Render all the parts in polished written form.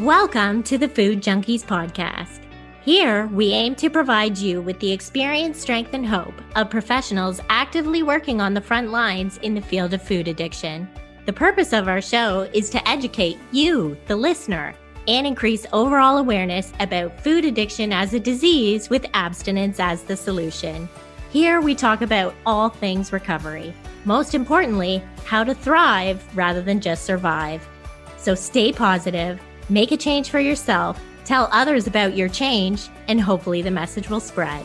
Welcome to the Food Junkies Podcast. Here, we aim to provide you with the experience, strength, and hope of professionals actively working on the front lines in the field of food addiction. The purpose of our show is to educate you, the listener, and increase overall awareness about food addiction as a disease with abstinence as the solution. Here, we talk about all things recovery. Most importantly, how to thrive rather than just survive. So stay positive, make a change for yourself, tell others about your change, and hopefully the message will spread.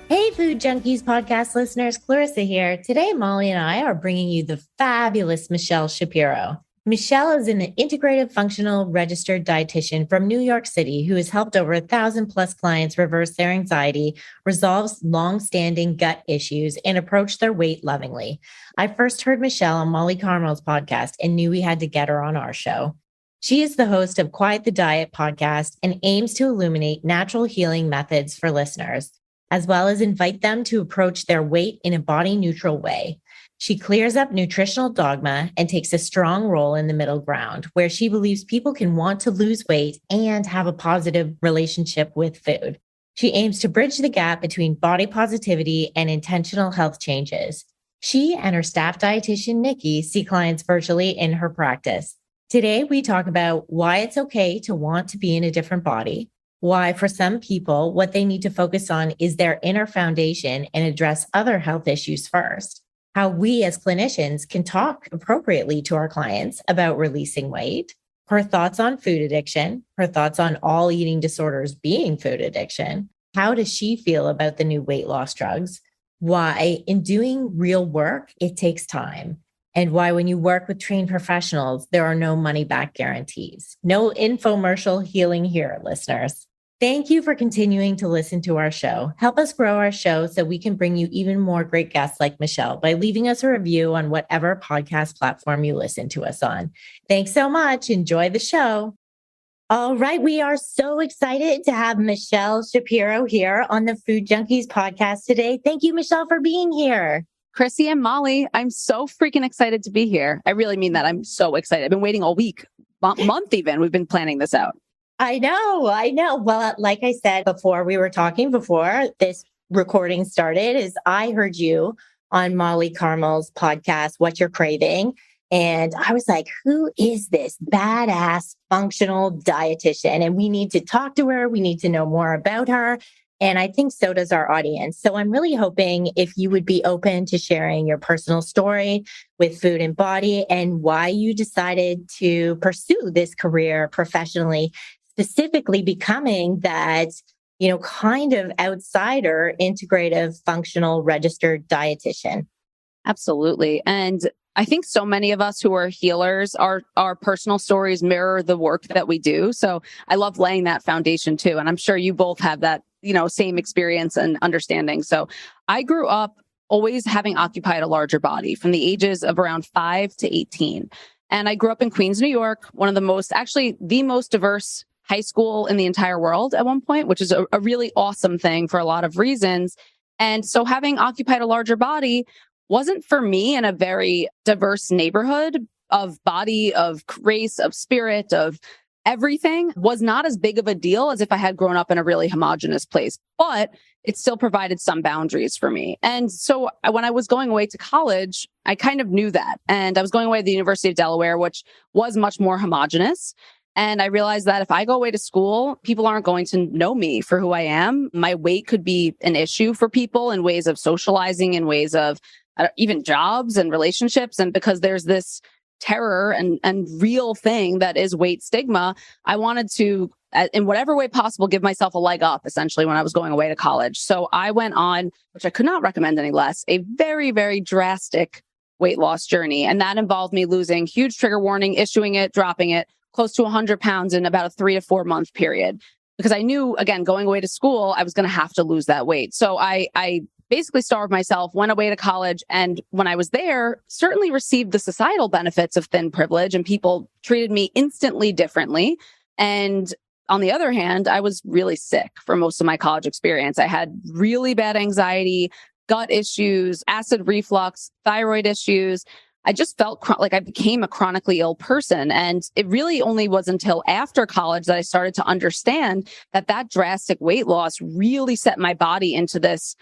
Hey, Food Junkies Podcast listeners, Clarissa here. Today, Molly and I are bringing you the fabulous Michelle Shapiro. Michelle is an integrative functional registered dietitian from New York City who has helped over 1,000 plus clients reverse their anxiety, resolve long-standing gut issues, and approach their weight lovingly. I first heard Michelle on Molly Carmel's podcast and knew we had to get her on our show. She is the host of Quiet the Diet podcast and aims to illuminate natural healing methods for listeners, as well as invite them to approach their weight in a body-neutral way. She clears up nutritional dogma and takes a strong role in the middle ground, where she believes people can want to lose weight and have a positive relationship with food. She aims to bridge the gap between body positivity and intentional health changes. She and her staff dietitian, Nicki, see clients virtually in her practice. Today, we talk about why it's okay to want to be in a different body, why for some people, what they need to focus on is their inner foundation and address other health issues first, how we as clinicians can talk appropriately to our clients about releasing weight, her thoughts on food addiction, her thoughts on all eating disorders being food addiction, how does she feel about the new weight loss drugs, why in doing real work, it takes time, and why when you work with trained professionals, there are no money back guarantees. No infomercial healing here, listeners. Thank you for continuing to listen to our show. Help us grow our show so we can bring you even more great guests like Michelle by leaving us a review on whatever podcast platform you listen to us on. Thanks so much. Enjoy the show. All right. We are so excited to have Michelle Shapiro here on the Food Junkies podcast today. Thank you, Michelle, for being here. Chrissy and Molly, I'm so freaking excited to be here. I really mean that. I'm so excited. I've been waiting all week, month even. We've been planning this out. I know. Well, like I said before, we were talking before this recording started, is I heard you on Molly Carmel's podcast, What You're Craving. And I was like, who is this badass functional dietitian? And we need to talk to her. We need to know more about her. And I think so does our audience. So I'm really hoping if you would be open to sharing your personal story with Food and Body and why you decided to pursue this career professionally, specifically becoming that, kind of outsider, integrative, functional, registered dietitian. Absolutely. And I think so many of us who are healers, our personal stories mirror the work that we do. So I love laying that foundation too. And I'm sure you both have that, same experience and understanding. So I grew up always having occupied a larger body from the ages of around 5 to 18. And I grew up in Queens, New York, one of the the most diverse high school in the entire world at one point, which is a really awesome thing for a lot of reasons. And so having occupied a larger body wasn't for me in a very diverse neighborhood of body, of race, of spirit, of everything, was not as big of a deal as if I had grown up in a really homogenous place, but it still provided some boundaries for me. And so when I was going away to college, I kind of knew that. And I was going away to the University of Delaware, which was much more homogenous. And I realized that if I go away to school, people aren't going to know me for who I am. My weight could be an issue for people in ways of socializing, in ways of even jobs and relationships. And because there's this terror and real thing that is weight stigma, I wanted to, in whatever way possible, give myself a leg up, essentially, when I was going away to college. So I went on, which I could not recommend any less, a very, very drastic weight loss journey. And that involved me losing, huge trigger warning, issuing it, dropping it, close to 100 pounds in about a 3 to 4 month period. Because I knew, again, going away to school, I was going to have to lose that weight. So I basically starved myself, went away to college. And when I was there, certainly received the societal benefits of thin privilege, and people treated me instantly differently. And on the other hand, I was really sick for most of my college experience. I had really bad anxiety, gut issues, acid reflux, thyroid issues, I just felt like I became a chronically ill person. And it really only was until after college that I started to understand that drastic weight loss really set my body into this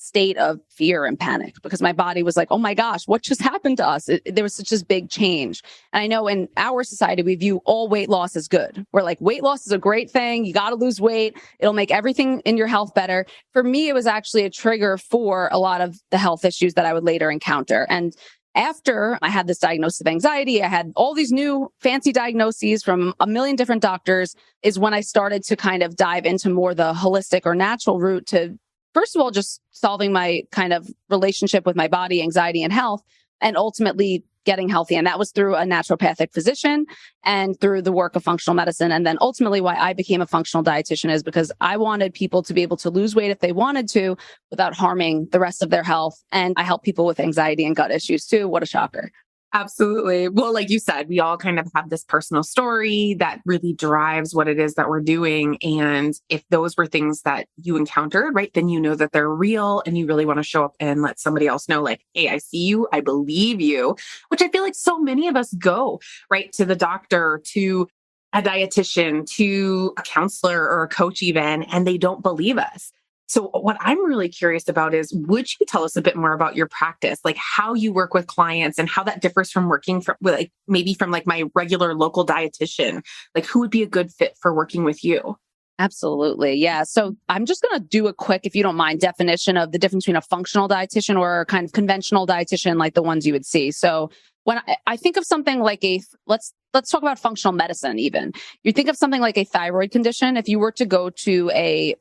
state of fear and panic, because my body was like, oh my gosh, what just happened to us? There was such a big change. And I know in our society, we view all weight loss as good. We're like, weight loss is a great thing. You got to lose weight. It'll make everything in your health better. For me, it was actually a trigger for a lot of the health issues that I would later encounter. And after I had this diagnosis of anxiety, I had all these new fancy diagnoses from a million different doctors, is when I started to kind of dive into more the holistic or natural route to, first of all, just solving my kind of relationship with my body, anxiety, and health, and ultimately getting healthy. And that was through a naturopathic physician and through the work of functional medicine. And then ultimately why I became a functional dietitian is because I wanted people to be able to lose weight if they wanted to without harming the rest of their health. And I help people with anxiety and gut issues too. What a shocker. Absolutely. Well, like you said, we all kind of have this personal story that really drives what it is that we're doing. And if those were things that you encountered, right, then you know that they're real and you really want to show up and let somebody else know, like, hey, I see you, I believe you, which I feel like so many of us go, right, to the doctor, to a dietitian, to a counselor or a coach even, and they don't believe us. So what I'm really curious about is, would you tell us a bit more about your practice, like how you work with clients and how that differs from working like maybe from like my regular local dietitian? Like, who would be a good fit for working with you? Absolutely. Yeah. So I'm just going to do a quick, if you don't mind, definition of the difference between a functional dietitian or a kind of conventional dietitian, like the ones you would see. So when I think of something like let's talk about functional medicine even. You think of something like a thyroid condition. If you were to go to a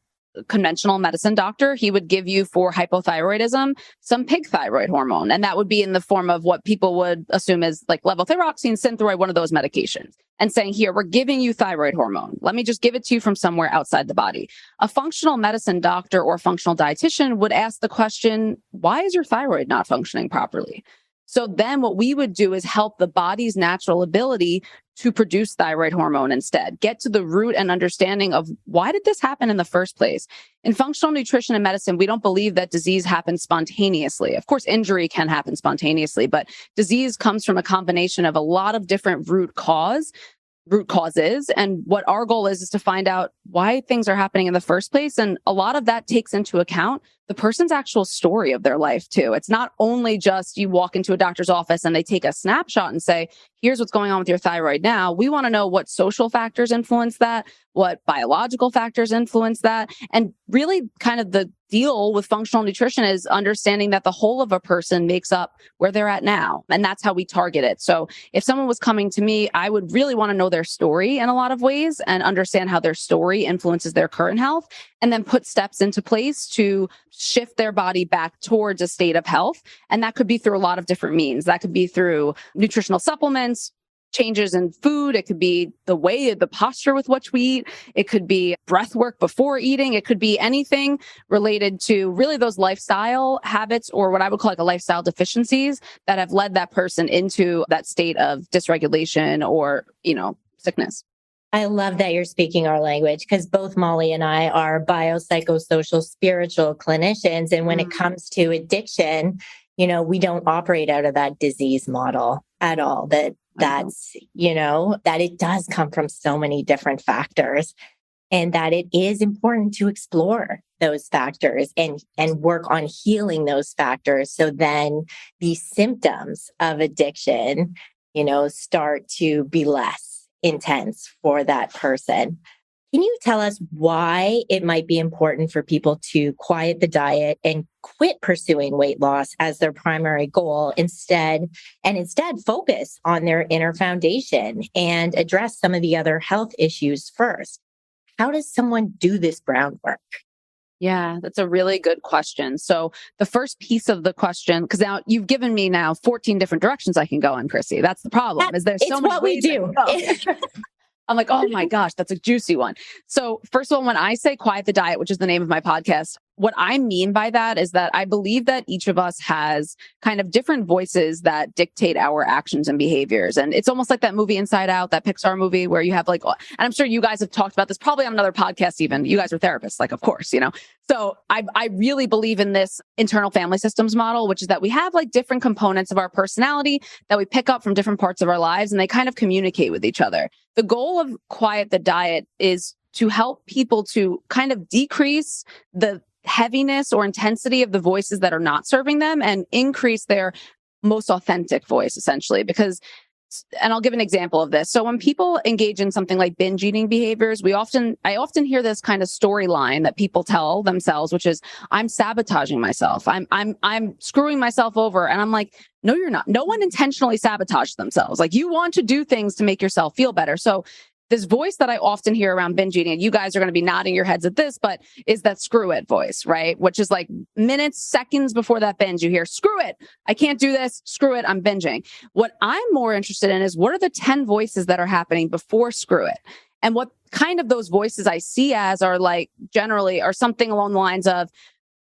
conventional medicine doctor, he would give you for hypothyroidism some pig thyroid hormone. And that would be in the form of what people would assume is like levothyroxine, Synthroid, one of those medications, and saying, here, we're giving you thyroid hormone. Let me just give it to you from somewhere outside the body. A functional medicine doctor or functional dietitian would ask the question, why is your thyroid not functioning properly? So then what we would do is help the body's natural ability to produce thyroid hormone instead, get to the root and understanding of why did this happen in the first place? In functional nutrition and medicine, we don't believe that disease happens spontaneously. Of course, injury can happen spontaneously, but disease comes from a combination of a lot of different root causes. And what our goal is to find out why things are happening in the first place. And a lot of that takes into account the person's actual story of their life too. It's not only just you walk into a doctor's office and they take a snapshot and say, here's what's going on with your thyroid now. We want to know what social factors influence that, what biological factors influence that. And really kind of the deal with functional nutrition is understanding that the whole of a person makes up where they're at now. And that's how we target it. So if someone was coming to me, I would really want to know their story in a lot of ways and understand how their story influences their current health, and then put steps into place to shift their body back towards a state of health. And that could be through a lot of different means. That could be through nutritional supplements, changes in food. It could be the posture with which we eat. It could be breath work before eating. It could be anything related to really those lifestyle habits, or what I would call like a lifestyle deficiencies that have led that person into that state of dysregulation or, sickness. I love that you're speaking our language, because both Molly and I are biopsychosocial spiritual clinicians. And when it comes to addiction, we don't operate out of that disease model at all. That's that it does come from so many different factors, and that it is important to explore those factors and work on healing those factors. So then the symptoms of addiction, start to be less intense for that person. Can you tell us why it might be important for people to quiet the diet and quit pursuing weight loss as their primary goal instead focus on their inner foundation and address some of the other health issues first? How does someone do this groundwork? Yeah, that's a really good question. So the first piece of the question, because now you've given me 14 different directions I can go in, Chrissy. That's the problem. Is there's so many what we do. I'm like, oh my gosh, that's a juicy one. So first of all, when I say quiet the diet, which is the name of my podcast, what I mean by that is that I believe that each of us has kind of different voices that dictate our actions and behaviors. And it's almost like that movie Inside Out, that Pixar movie where you have like, and I'm sure you guys have talked about this probably on another podcast even. You guys are therapists, like, of course, you know. So I really believe in this internal family systems model, which is that we have like different components of our personality that we pick up from different parts of our lives, and they kind of communicate with each other. The goal of Quiet the Diet is to help people to kind of decrease the heaviness or intensity of the voices that are not serving them and increase their most authentic voice, essentially. Because, and I'll give an example of this. So when people engage in something like binge eating behaviors, I often hear this kind of storyline that people tell themselves, which is, I'm sabotaging myself. I'm screwing myself over. And I'm like, no, you're not. No one intentionally sabotages themselves. Like, you want to do things to make yourself feel better. So this voice that I often hear around binge eating, and you guys are going to be nodding your heads at this, but is that screw it voice, right? Which is like minutes, seconds before that binge, you hear, screw it. I can't do this. Screw it. I'm binging. What I'm more interested in is, what are the 10 voices that are happening before screw it? And what kind of those voices I see as are like generally are something along the lines of,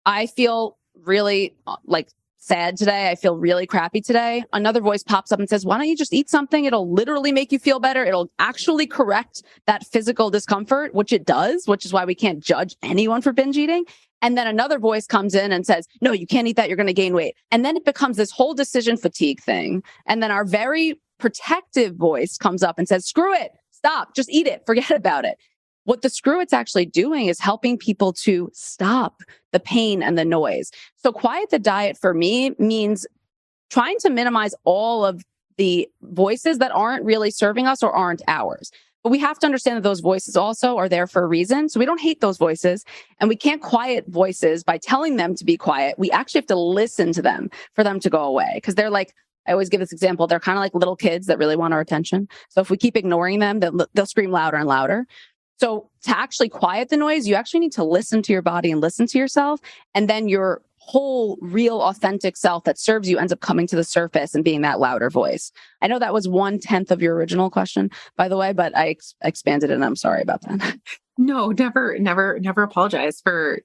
I feel really like sad today. I feel really crappy today. Another voice pops up and says, why don't you just eat something? It'll literally make you feel better. It'll actually correct that physical discomfort, which it does, which is why we can't judge anyone for binge eating. And then another voice comes in and says, no, you can't eat that. You're going to gain weight. And then it becomes this whole decision fatigue thing. And then our very protective voice comes up and says, screw it. Stop. Just eat it. Forget about it. What the screw it's actually doing is helping people to stop the pain and the noise. So Quiet the Diet for me means trying to minimize all of the voices that aren't really serving us or aren't ours. But we have to understand that those voices also are there for a reason. So we don't hate those voices, and we can't quiet voices by telling them to be quiet. We actually have to listen to them for them to go away, because they're like, I always give this example. They're kind of like little kids that really want our attention. So if we keep ignoring them, they'll scream louder and louder. So to actually quiet the noise, you actually need to listen to your body and listen to yourself. And then your whole real authentic self that serves you ends up coming to the surface and being that louder voice. I know that was 1/10 of your original question, by the way, but I expanded it, and I'm sorry about that. No, never apologize for,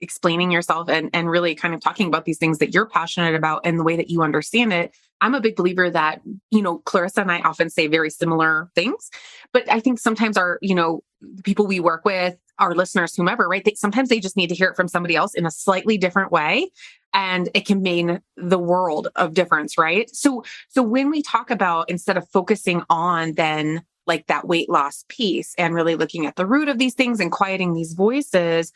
explaining yourself and really kind of talking about these things that you're passionate about and the way that you understand it. I'm a big believer that, Clarissa and I often say very similar things, but I think sometimes our, people we work with, our listeners, whomever, right? Sometimes they just need to hear it from somebody else in a slightly different way. And it can mean the world of difference, right? So when we talk about, instead of focusing on then like that weight loss piece and really looking at the root of these things and quieting these voices,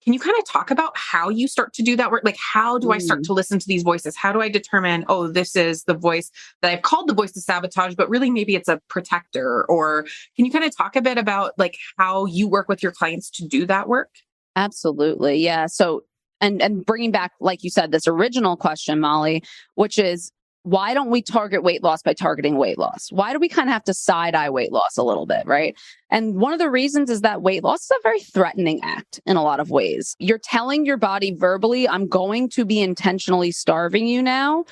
can you kind of talk about how you start to do that work? Like, how do I start to listen to these voices? How do I determine, oh, this is the voice that I've called the voice of sabotage, but really maybe it's a protector? Or can you kind of talk a bit about like how you work with your clients to do that work? Absolutely. Yeah. So, and bringing back, like you said, this original question, Molly, which is, why don't we target weight loss by targeting weight loss? Why do we kind of have to side-eye weight loss a little bit, right? And one of the reasons is that weight loss is a very threatening act in a lot of ways. You're telling your body verbally, I'm going to be intentionally starving you now.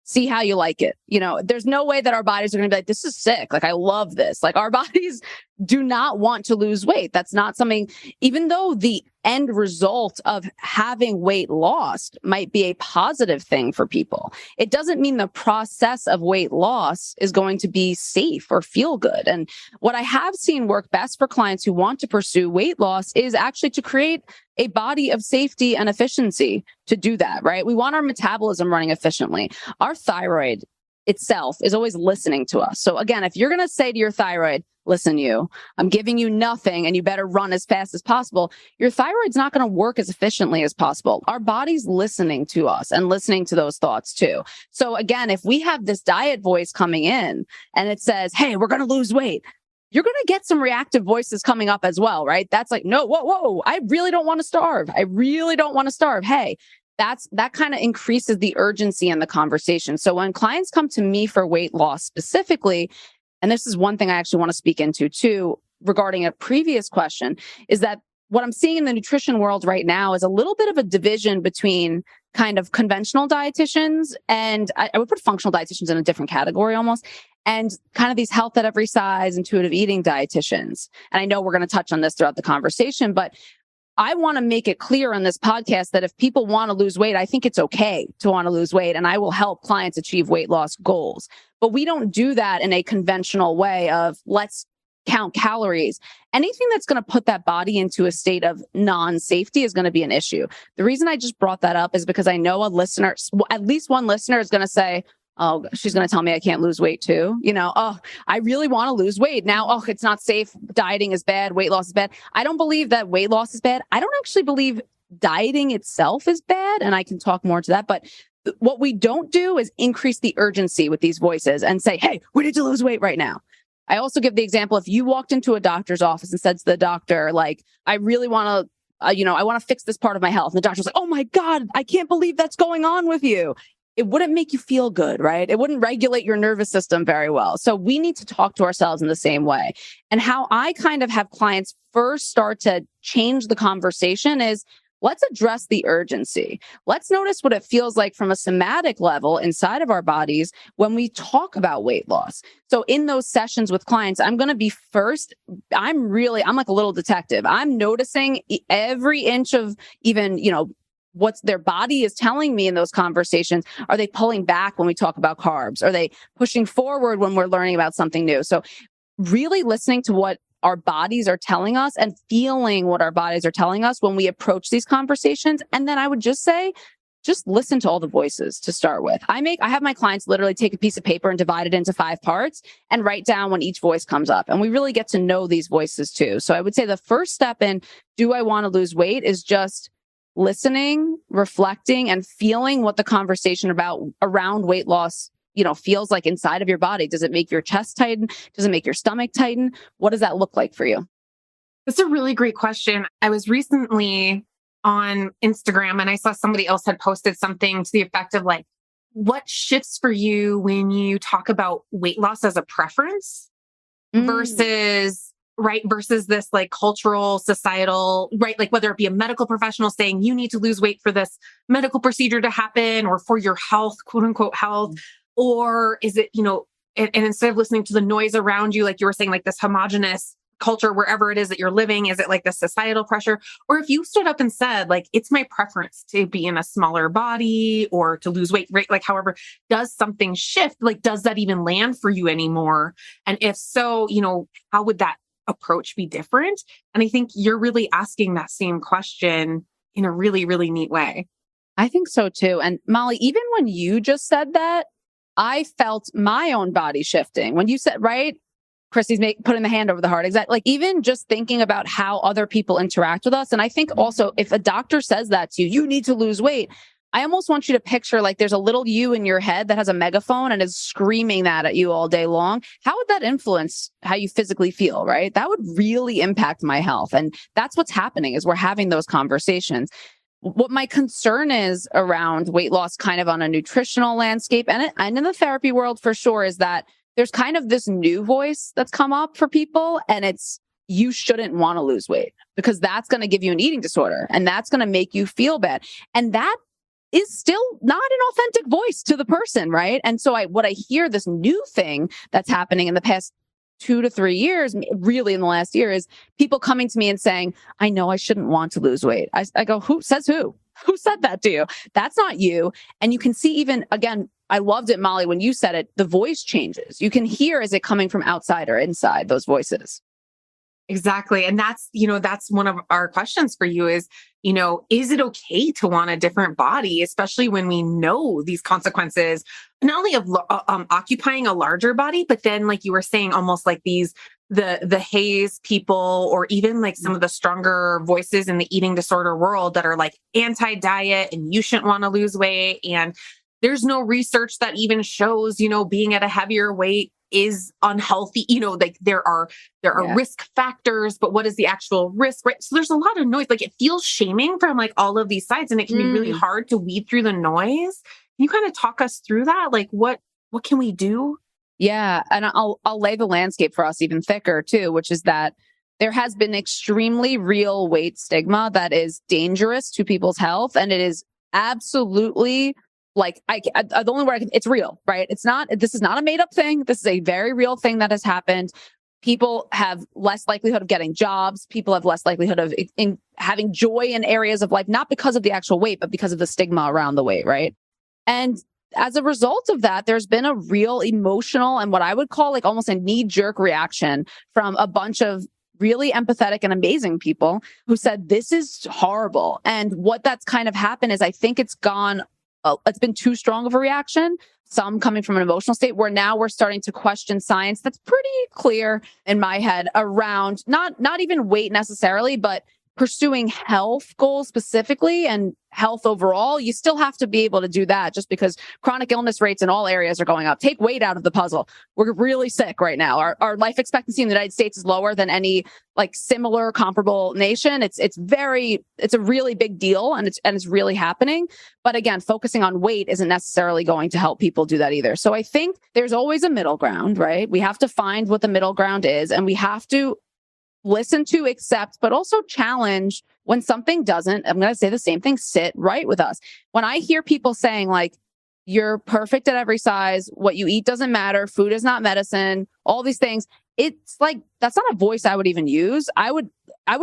See how you like it. There's no way that our bodies are going to be like, this is sick. Like, I love this. Like, our bodies do not want to lose weight. That's not something, even though the end result of having weight lost might be a positive thing for people, it doesn't mean the process of weight loss is going to be safe or feel good. And what I have seen work best for clients who want to pursue weight loss is actually to create a body of safety and efficiency to do that, right? We want our metabolism running efficiently. Our thyroid itself is always listening to us. So again, if you're going to say to your thyroid, listen, I'm giving you nothing and you better run as fast as possible, your thyroid's not going to work as efficiently as possible. Our body's listening to us and listening to those thoughts too. So again, if we have this diet voice coming in and it says, hey, we're going to lose weight, you're going to get some reactive voices coming up as well, right? That's like, no, whoa, I really don't want to starve. I really don't want to starve. Hey, that kind of increases the urgency in the conversation. So when clients come to me for weight loss specifically, and this is one thing I actually want to speak into too, regarding a previous question, is that what I'm seeing in the nutrition world right now is a little bit of a division between kind of conventional dietitians, and I would put functional dietitians in a different category almost, and kind of these health at every size, intuitive eating dietitians. And I know we're going to touch on this throughout the conversation, but I want to make it clear on this podcast that if people want to lose weight, I think it's okay to want to lose weight, and I will help clients achieve weight loss goals. But we don't do that in a conventional way of let's count calories. Anything that's going to put that body into a state of non-safety is going to be an issue. The reason I just brought that up is because I know a listener, at least one listener is going to say, oh, she's going to tell me I can't lose weight too. Oh, I really want to lose weight. Now, oh, it's not safe. Dieting is bad. Weight loss is bad. I don't believe that weight loss is bad. I don't actually believe dieting itself is bad. And I can talk more to that. But what we don't do is increase the urgency with these voices and say, hey, we need to lose weight right now. I also give the example, if you walked into a doctor's office and said to the doctor, like, I really want to, I want to fix this part of my health. And the doctor's like, oh my God, I can't believe that's going on with you. It wouldn't make you feel good, right? It wouldn't regulate your nervous system very well. So we need to talk to ourselves in the same way. And how I kind of have clients first start to change the conversation is, let's address the urgency. Let's notice what it feels like from a somatic level inside of our bodies when we talk about weight loss. So in those sessions with clients, I'm going to be first, I'm like a little detective. I'm noticing every inch of even, what their body is telling me in those conversations. Are they pulling back when we talk about carbs? Are they pushing forward when we're learning about something new? So really listening to what our bodies are telling us and feeling what our bodies are telling us when we approach these conversations. And then I would just say, just listen to all the voices to start with. I have my clients literally take a piece of paper and divide it into 5 parts and write down when each voice comes up. And we really get to know these voices too. So I would say the first step in, do I want to lose weight, is just listening, reflecting, and feeling what the conversation around weight loss feels like inside of your body. Does it make your chest tighten? Does it make your stomach tighten? What does that look like for you? That's a really great question. I was recently on Instagram and I saw somebody else had posted something to the effect of like, what shifts for you when you talk about weight loss as a preference versus this like cultural, societal, right? Like whether it be a medical professional saying you need to lose weight for this medical procedure to happen or for your health, quote unquote health. Or is it, and instead of listening to the noise around you, like you were saying, like this homogenous culture, wherever it is that you're living, is it like the societal pressure? Or if you stood up and said, like, it's my preference to be in a smaller body or to lose weight, right? Like, however, does something shift? Like, does that even land for you anymore? And if so, how would that approach be different? And I think you're really asking that same question in a really, really neat way. I think so too. And Molly, even when you just said that, I felt my own body shifting. When you said, right, Christy's putting the hand over the heart. Exactly. Like even just thinking about how other people interact with us. And I think also if a doctor says that to you, you need to lose weight. I almost want you to picture like there's a little you in your head that has a megaphone and is screaming that at you all day long. How would that influence how you physically feel, right? That would really impact my health. And that's what's happening is we're having those conversations. What my concern is around weight loss kind of on a nutritional landscape and in the therapy world for sure is that there's kind of this new voice that's come up for people and it's you shouldn't want to lose weight because that's going to give you an eating disorder and that's going to make you feel bad. And that is still not an authentic voice to the person, right? And so what I hear this new thing that's happening in the past 2 to 3 years, really in the last year, is people coming to me and saying, I know I shouldn't want to lose weight. I go, who says who? Who said that to you? That's not you. And you can see even, again, I loved it, Molly, when you said it, the voice changes. You can hear, is it coming from outside or inside, those voices? Exactly. And that's one of our questions for you is, is it okay to want a different body, especially when we know these consequences, not only of occupying a larger body, but then like you were saying, almost like the haze people, or even like some of the stronger voices in the eating disorder world that are like anti-diet and you shouldn't want to lose weight. And there's no research that even shows, being at a heavier weight is unhealthy. Like there are risk factors, but what is the actual risk, right? So there's a lot of noise. Like it feels shaming from like all of these sides and it can be really hard to weed through the noise. Can you kind of talk us through that? Like what can we do? Yeah. And I'll lay the landscape for us even thicker too, which is that there has been extremely real weight stigma that is dangerous to people's health. And it is absolutely like, the only word it's real, right? This is not a made up thing. This is a very real thing that has happened. people have less likelihood of getting jobs. People have less likelihood of having joy in areas of life, not because of the actual weight, but because of the stigma around the weight, right? And as a result of that, there's been a real emotional and what I would call like almost a knee-jerk reaction from a bunch of really empathetic and amazing people who said, this is horrible. And what that's kind of happened is I think it's been too strong of a reaction. Some coming from an emotional state where now we're starting to question science that's pretty clear in my head around not even weight necessarily, but pursuing health goals specifically and health overall. You still have to be able to do that just because chronic illness rates in all areas are going up. Take weight out of the puzzle. We're really sick right now. Our life expectancy in the United States is lower than any like similar comparable nation. It's a really big deal and it's really happening. But again, focusing on weight isn't necessarily going to help people do that either. So I think there's always a middle ground, right? We have to find what the middle ground is and we have to listen to, accept, but also challenge when something doesn't, I'm going to say the same thing, sit right with us. When I hear people saying like, you're perfect at every size, what you eat doesn't matter, food is not medicine, all these things, it's like, that's not a voice I would even use. I would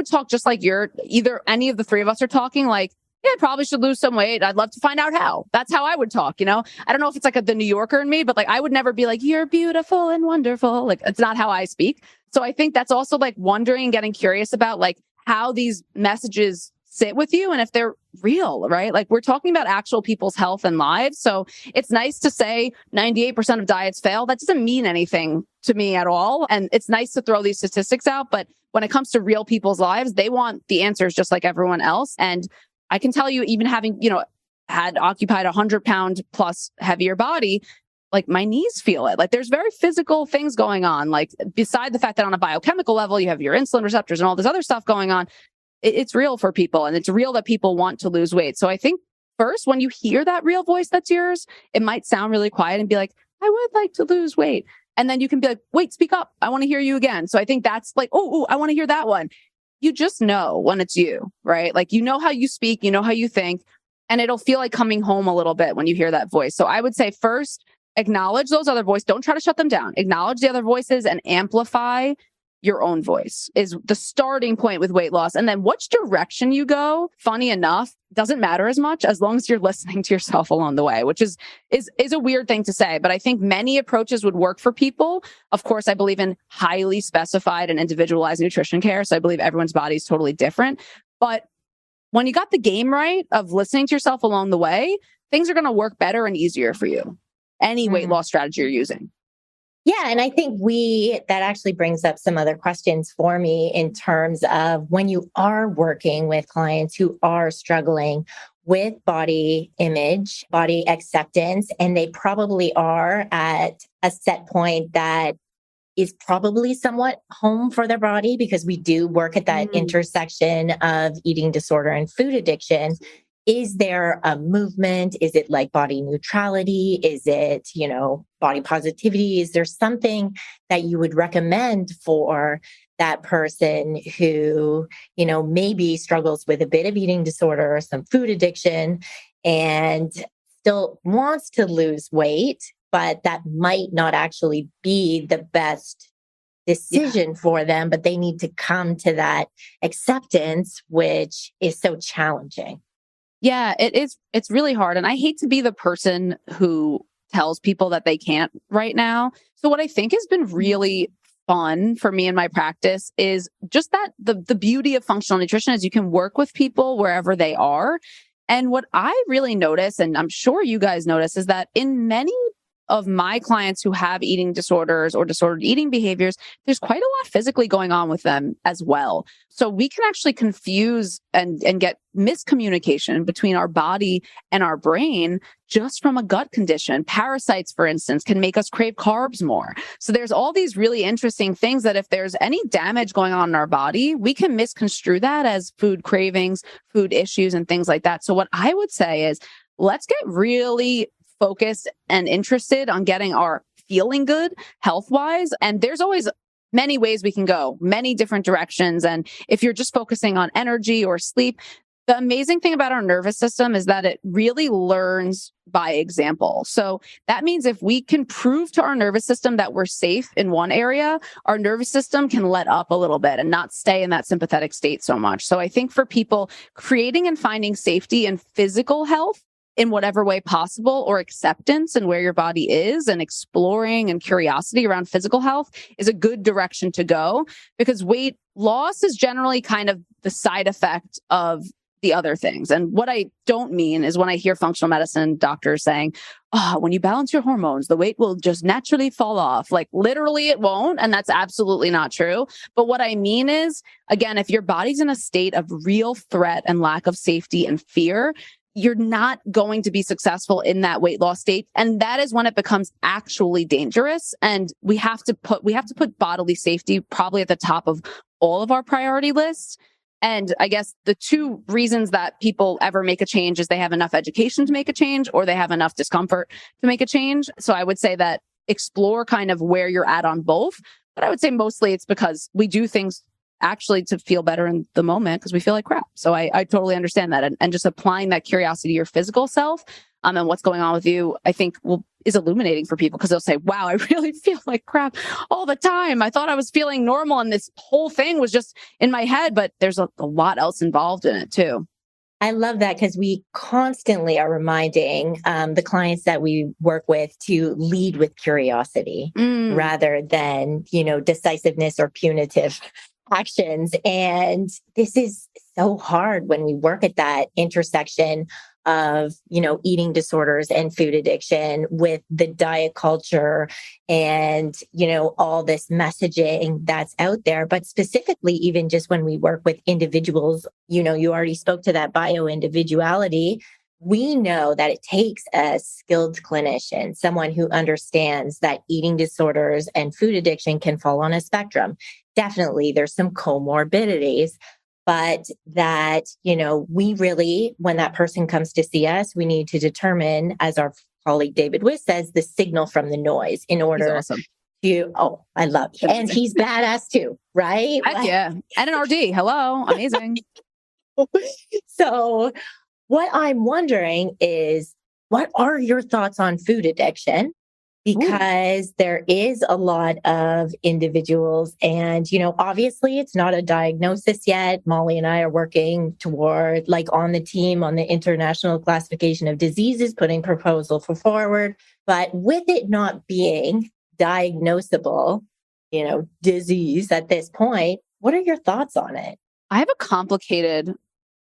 talk just like either any of the three of us are talking like, yeah, I probably should lose some weight. I'd love to find out how. That's how I would talk, you know? I don't know if it's like the New Yorker in me, but like, I would never be like, you're beautiful and wonderful. Like, it's not how I speak. So I think that's also like wondering, getting curious about like how these messages sit with you and if they're real, right? Like we're talking about actual people's health and lives. So it's nice to say 98% of diets fail. That doesn't mean anything to me at all. And it's nice to throw these statistics out. But when it comes to real people's lives, they want the answers just like everyone else. And I can tell you, even having, had occupied 100-pound plus heavier body, like my knees feel it. Like there's very physical things going on. Like beside the fact that on a biochemical level, you have your insulin receptors and all this other stuff going on. It's real for people and it's real that people want to lose weight. So I think first, when you hear that real voice that's yours, it might sound really quiet and be like, I would like to lose weight. And then you can be like, wait, speak up. I want to hear you again. So I think that's like, oh, I want to hear that one. You just know when it's you, right? Like, you know how you speak, you know how you think, and it'll feel like coming home a little bit when you hear that voice. So I would say first, acknowledge those other voices. Don't try to shut them down. Acknowledge the other voices and amplify your own voice is the starting point with weight loss. And then which direction you go, funny enough, doesn't matter as much as long as you're listening to yourself along the way, which is a weird thing to say. But I think many approaches would work for people. Of course, I believe in highly specified and individualized nutrition care. So I believe everyone's body is totally different. But when you got the game right of listening to yourself along the way, things are going to work better and easier for you. Any weight loss strategy you're using. Yeah. And I think that actually brings up some other questions for me in terms of when you are working with clients who are struggling with body image, body acceptance, and they probably are at a set point that is probably somewhat home for their body because we do work at that intersection of eating disorder and food addiction. Is there a movement? Is it like body neutrality? Is it, body positivity? Is there something that you would recommend for that person who, maybe struggles with a bit of eating disorder or some food addiction and still wants to lose weight, but that might not actually be the best decision for them, but they need to come to that acceptance, which is so challenging. Yeah, it is. It's really hard. And I hate to be the person who tells people that they can't right now. So what I think has been really fun for me in my practice is just that the beauty of functional nutrition is you can work with people wherever they are. And what I really notice, and I'm sure you guys notice, is that in many of my clients who have eating disorders or disordered eating behaviors, there's quite a lot physically going on with them as well. So we can actually confuse and get miscommunication between our body and our brain just from a gut condition. Parasites, for instance, can make us crave carbs more. So there's all these really interesting things that if there's any damage going on in our body, we can misconstrue that as food cravings, food issues, and things like that. So what I would say is let's get really focused and interested on getting our feeling good health-wise. And there's always many ways we can go, many different directions. And if you're just focusing on energy or sleep, The amazing thing about our nervous system is that it really learns by example. So that means if we can prove to our nervous system that we're safe in one area, our nervous system can let up a little bit and not stay in that sympathetic state so much. So I think for people, creating and finding safety in physical health in whatever way possible, or acceptance and where your body is, and exploring and curiosity around physical health is a good direction to go, because weight loss is generally kind of the side effect of the other things. And what I don't mean is when I hear functional medicine doctors saying, when you balance your hormones, the weight will just naturally fall off. Like literally it won't. And that's absolutely not true. But what I mean is, again, if your body's in a state of real threat and lack of safety and fear, you're not going to be successful in that weight loss state. And that is when it becomes actually dangerous. And we have to put bodily safety probably at the top of all of our priority lists. And I guess the two reasons that people ever make a change is they have enough education to make a change, or they have enough discomfort to make a change. So I would say that explore kind of where you're at on both. But I would say mostly it's because we do things actually to feel better in the moment because we feel like crap. So I totally understand that. And just applying that curiosity to your physical self and what's going on with you, I think is illuminating for people, because they'll say, wow, I really feel like crap all the time. I thought I was feeling normal and this whole thing was just in my head, but there's a lot else involved in it too. I love that, because we constantly are reminding the clients that we work with to lead with curiosity rather than, decisiveness or punitive actions. And this is so hard when we work at that intersection of, eating disorders and food addiction with the diet culture and, all this messaging that's out there. But specifically, even just when we work with individuals, you already spoke to that bio-individuality. We know that it takes a skilled clinician, someone who understands that eating disorders and food addiction can fall on a spectrum. Definitely, there's some comorbidities, but that, we really, when that person comes to see us, we need to determine, as our colleague David Wiss says, the signal from the noise in order I love it. And he's badass too, right? Heck yeah. And an RD. Hello. Amazing. So what I'm wondering is, what are your thoughts on food addiction? Because there is a lot of individuals and, obviously it's not a diagnosis yet. Molly and I are working toward, on the team on the International Classification of Diseases, putting proposal forward. But with it not being diagnosable, disease at this point, what are your thoughts on it? I have a complicated,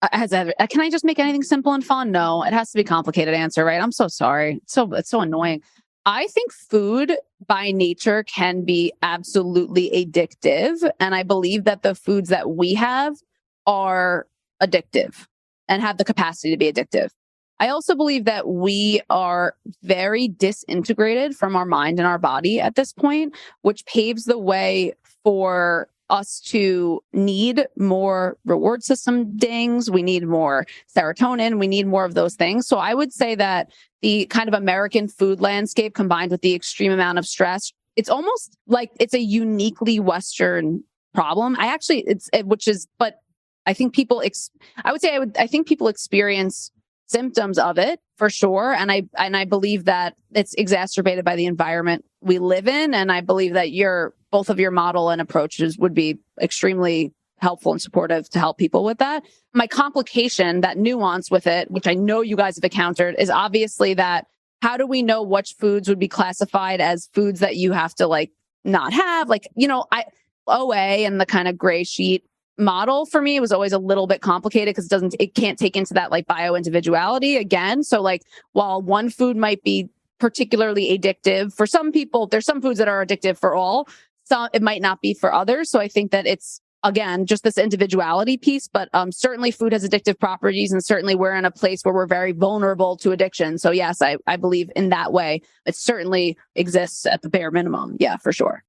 can I just make anything simple and fun? No, it has to be a complicated answer, right? I'm so sorry. It's so annoying. I think food by nature can be absolutely addictive. And I believe that the foods that we have are addictive and have the capacity to be addictive. I also believe that we are very disintegrated from our mind and our body at this point, which paves the way for us to need more reward system dings. We need more serotonin. We need more of those things. So I would say that the kind of American food landscape combined with the extreme amount of stress, it's almost like it's a uniquely Western problem. I think people experience symptoms of it for sure. And I believe that it's exacerbated by the environment we live in. And I believe that both of your model and approaches would be extremely helpful and supportive to help people with that. My complication, that nuance with it, which I know you guys have encountered, is obviously that how do we know which foods would be classified as foods that you have to not have? OA and the kind of gray sheet model for me was always a little bit complicated because it can't take into that bio individuality again. So while one food might be particularly addictive for some people, there's some foods that are addictive for all. Some it might not be for others. So I think that it's, again, just this individuality piece, but certainly food has addictive properties, and certainly we're in a place where we're very vulnerable to addiction. So yes, I believe in that way. It certainly exists at the bare minimum. Yeah, for sure.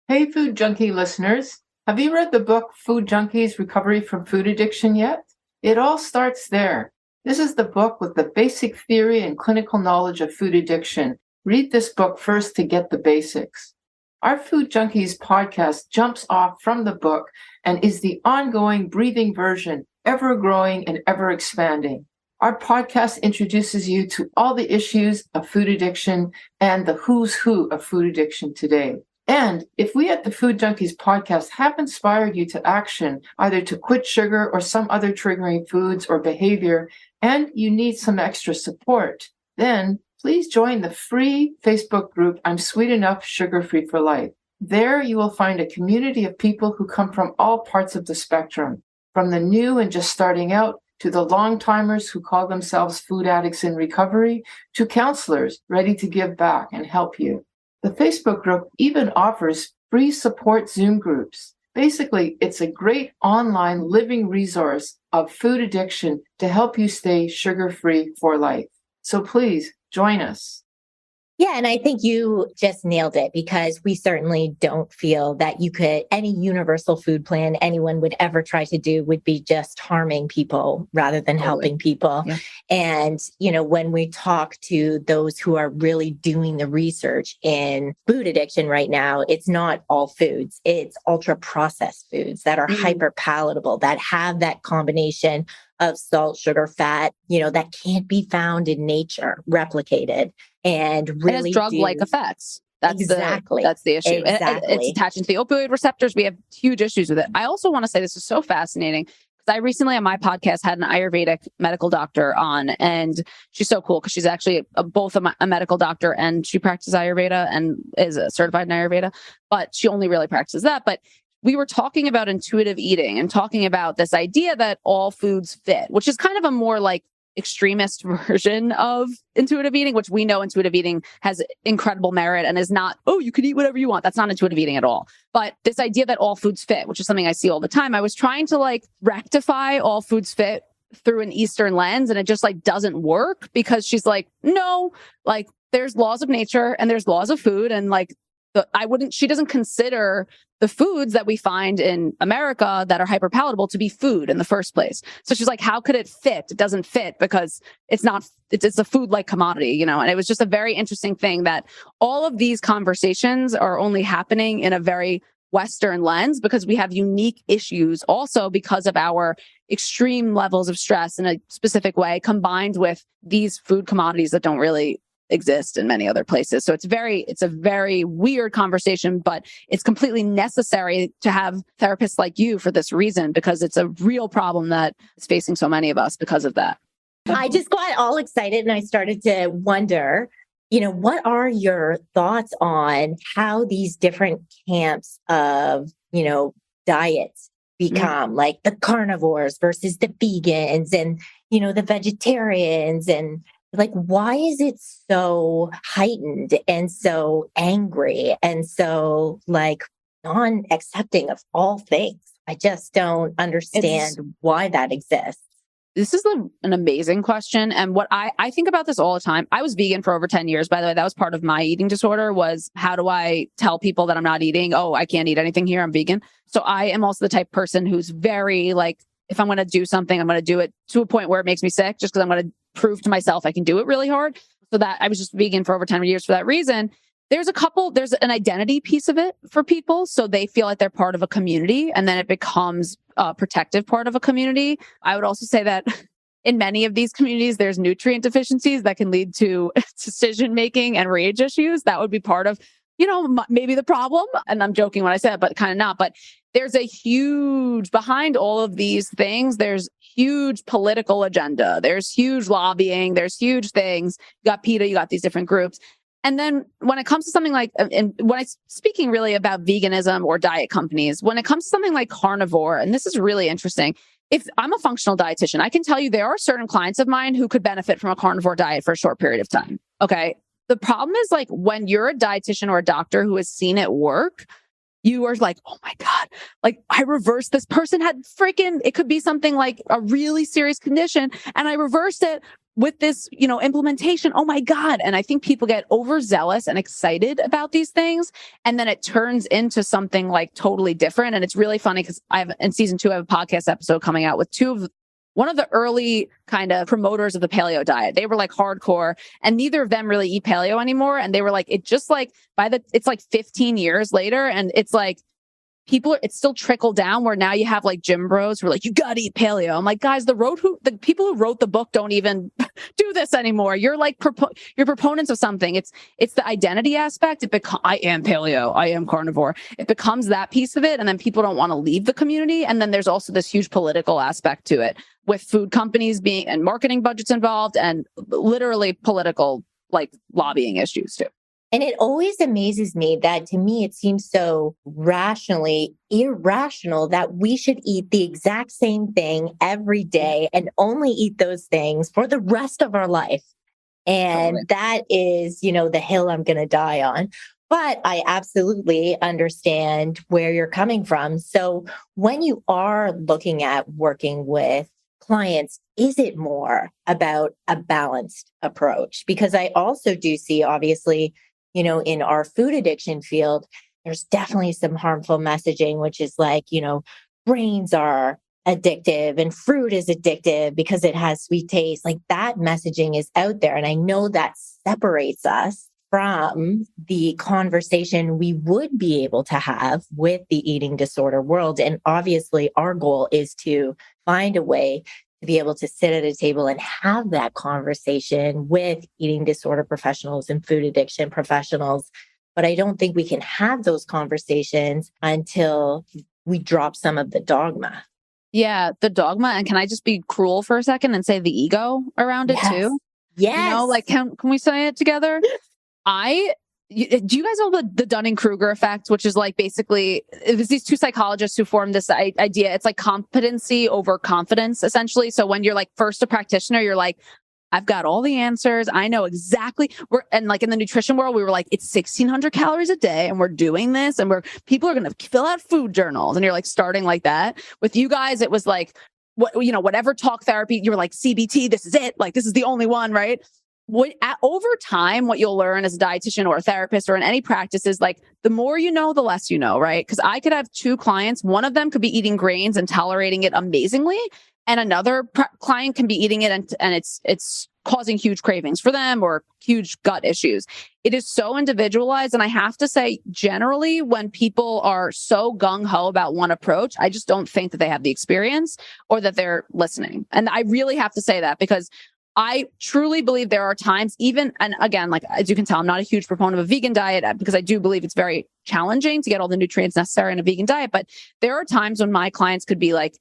Hey, Food Junkie listeners. Have you read the book Food Junkies Recovery from Food Addiction yet? It all starts there. This is the book with the basic theory and clinical knowledge of food addiction. Read this book first to get the basics. Our Food Junkies podcast jumps off from the book and is the ongoing breathing version ever growing and ever expanding. Our podcast introduces you to all the issues of food addiction and the who's who of food addiction today. And if we at the Food Junkies podcast have inspired you to action, either to quit sugar or some other triggering foods or behavior, and you need some extra support, then please join the free Facebook group, I'm Sweet Enough, Sugar Free for Life. There you will find a community of people who come from all parts of the spectrum, from the new and just starting out, to the long-timers who call themselves food addicts in recovery, to counselors ready to give back and help you. The Facebook group even offers free support Zoom groups. Basically, it's a great online living resource of food addiction to help you stay sugar-free for life. So please join us. Yeah, and I think you just nailed it, because we certainly don't feel that any universal food plan anyone would ever try to do would be just harming people rather than helping people. Yeah. And, when we talk to those who are really doing the research in food addiction right now, it's not all foods, it's ultra processed foods that are hyper palatable, that have that combination of salt, sugar, fat, that can't be found in nature, replicated. And really it has drug-like effects. That's exactly. That's the issue. Exactly. It's attaching to the opioid receptors. We have huge issues with it. I also want to say this is so fascinating, because I recently on my podcast had an Ayurvedic medical doctor on, and she's so cool because she's actually both a medical doctor and she practices Ayurveda and is certified in Ayurveda, but she only really practices that. But we were talking about intuitive eating and talking about this idea that all foods fit, which is kind of a more like extremist version of intuitive eating, which we know intuitive eating has incredible merit and is not, oh, you can eat whatever you want. That's not intuitive eating at all. But this idea that all foods fit, which is something I see all the time, I was trying to rectify all foods fit through an Eastern lens, and it just doesn't work, because she's like, no, there's laws of nature and there's laws of food, and she doesn't consider the foods that we find in America that are hyperpalatable to be food in the first place. So she's like, how could it fit? It doesn't fit because it's a food-like commodity, and it was just a very interesting thing that all of these conversations are only happening in a very Western lens, because we have unique issues also because of our extreme levels of stress in a specific way, combined with these food commodities that don't really exist in many other places. So it's a very weird conversation, but it's completely necessary to have therapists like you for this reason, because it's a real problem that is facing so many of us because of that. I just got all excited and I started to wonder, what are your thoughts on how these different camps of, diets become, like the carnivores versus the vegans and, the vegetarians, and why is it so heightened and so angry and so non-accepting of all things? I just don't understand why that exists. This is an amazing question. And what I think about this all the time. I was vegan for over 10 years. By the way, that was part of my eating disorder, was how do I tell people that I'm not eating? Oh, I can't eat anything here, I'm vegan. So I am also the type of person who's very if I'm going to do something, I'm going to do it to a point where it makes me sick, just because I'm going to prove to myself I can do it really hard. So that I was just vegan for over 10 years for that reason. There's an identity piece of it for people. So they feel like they're part of a community, and then it becomes a protective part of a community. I would also say that in many of these communities, there's nutrient deficiencies that can lead to decision-making and rage issues. That would be part of, maybe the problem. And I'm joking when I say that, but kind of not. But there's behind all of these things, there's huge political agenda. There's huge lobbying. There's huge things. You got PETA, you got these different groups. And then when it comes to something and when I'm speaking really about veganism or diet companies, when it comes to something like carnivore, and this is really interesting, if I'm a functional dietitian, I can tell you there are certain clients of mine who could benefit from a carnivore diet for a short period of time. Okay. The problem is when you're a dietitian or a doctor who has seen it work, you are like, oh my God, I reversed, this person had it could be something like a really serious condition, and I reversed it with this, implementation. Oh my God. And I think people get overzealous and excited about these things. And then it turns into something totally different. And it's really funny because in season 2, I have a podcast episode coming out with one of the early kind of promoters of the paleo diet. They were hardcore, and neither of them really eat paleo anymore. And they were it's 15 years later. And it's it's still trickled down where now you have like gym bros who are like, you got to eat paleo. I'm like, guys, the people who wrote the book don't even do this anymore. You're like, you're proponents of something. It's the identity aspect. I am paleo. I am carnivore. It becomes that piece of it. And then people don't want to leave the community. And then there's also this huge political aspect to it with food companies and marketing budgets involved and literally political like lobbying issues too. And it always amazes me that to me, it seems so rationally irrational that we should eat the exact same thing every day and only eat those things for the rest of our life. And totally. That is, the hill I'm going to die on. But I absolutely understand where you're coming from. So when you are looking at working with clients, is it more about a balanced approach? Because I also do see, obviously, in our food addiction field, there's definitely some harmful messaging, which is like, grains are addictive and fruit is addictive because it has sweet taste. Like that messaging is out there. And I know that separates us from the conversation we would be able to have with the eating disorder world. And obviously our goal is to find a way to be able to sit at a table and have that conversation with eating disorder professionals and food addiction professionals. But I don't think we can have those conversations until we drop some of the dogma. Yeah, the dogma. And can I just be cruel for a second and say the ego around it too? Yes. Can we say it together? Do you guys know the Dunning-Kruger effect, which is like basically it was these two psychologists who formed this idea. It's like competency over confidence, essentially. So when you're like first a practitioner, you're like, I've got all the answers. I know exactly. And like in the nutrition world, we were like, it's 1,600 calories a day and we're doing this and people are going to fill out food journals. And you're like starting like that. With you guys, it was like, whatever talk therapy, you were like CBT, this is it. Like, this is the only one, right? Over time, what you'll learn as a dietitian or a therapist or in any practice is like, the more you know, the less you know, right? Because I could have two clients. One of them could be eating grains and tolerating it amazingly. And another client can be eating it and it's causing huge cravings for them or huge gut issues. It is so individualized. And I have to say, generally, when people are so gung-ho about one approach, I just don't think that they have the experience or that they're listening. And I really have to say that because I truly believe there are times and again, like, as you can tell, I'm not a huge proponent of a vegan diet because I do believe it's very challenging to get all the nutrients necessary in a vegan diet. But there are times when my clients could be like,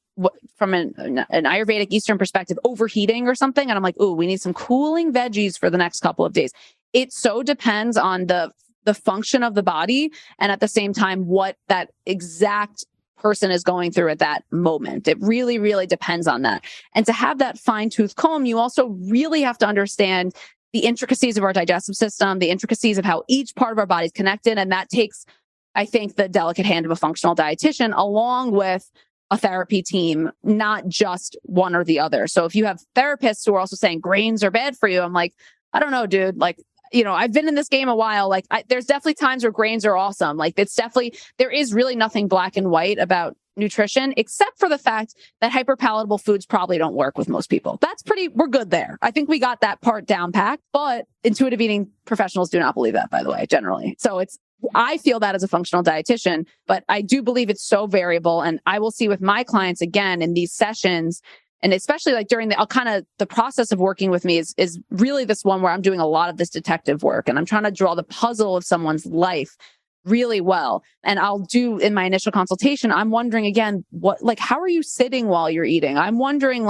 from an Ayurvedic Eastern perspective, overheating or something. And I'm like, ooh, we need some cooling veggies for the next couple of days. It so depends on the function of the body. And at the same time, what that exact person is going through at that moment. It really, really depends on that. And to have that fine-tooth comb, you also really have to understand the intricacies of our digestive system, the intricacies of how each part of our body is connected. And that takes, I think, the delicate hand of a functional dietitian along with a therapy team, not just one or the other. So if you have therapists who are also saying grains are bad for you, I'm like, I don't know, dude. Like, I've been in this game a while. Like there's definitely times where grains are awesome. Like there is really nothing black and white about nutrition, except for the fact that hyperpalatable foods probably don't work with most people. We're good there. I think we got that part down packed, but intuitive eating professionals do not believe that, by the way, generally. So I feel that as a functional dietitian, but I do believe it's so variable. And I will see with my clients again in these sessions, and especially like during the process of working with me is really this one where I'm doing a lot of this detective work and I'm trying to draw the puzzle of someone's life really well. And I'll do in my initial consultation, I'm wondering again, how are you sitting while you're eating? I'm wondering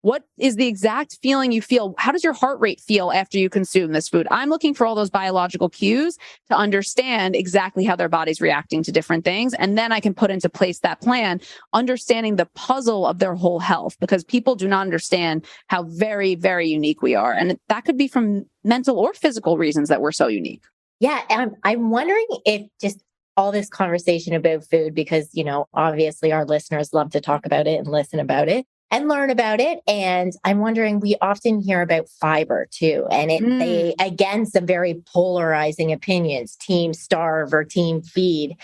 what is the exact feeling you feel? How does your heart rate feel after you consume this food? I'm looking for all those biological cues to understand exactly how their body's reacting to different things. And then I can put into place that plan, understanding the puzzle of their whole health, because people do not understand how very, very unique we are. And that could be from mental or physical reasons that we're so unique. Yeah. And I'm wondering if just all this conversation about food, because, obviously our listeners love to talk about it and listen about it and learn about it. And I'm wondering, we often hear about fiber too. And they, again, some very polarizing opinions, team starve or team feed,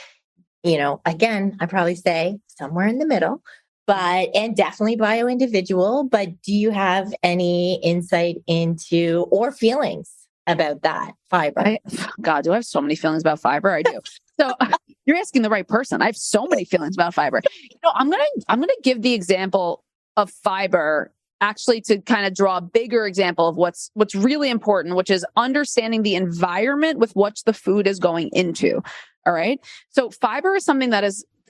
again, I probably say somewhere in the middle, and definitely bio-individual. But do you have any insight into or feelings about that fiber? God, do I have so many feelings about fiber? I do. So You're asking the right person. I have so many feelings about fiber. I'm gonna give the example of fiber actually to kind of draw a bigger example of what's really important, which is understanding the environment with which the food is going into. All right. So fiber is something that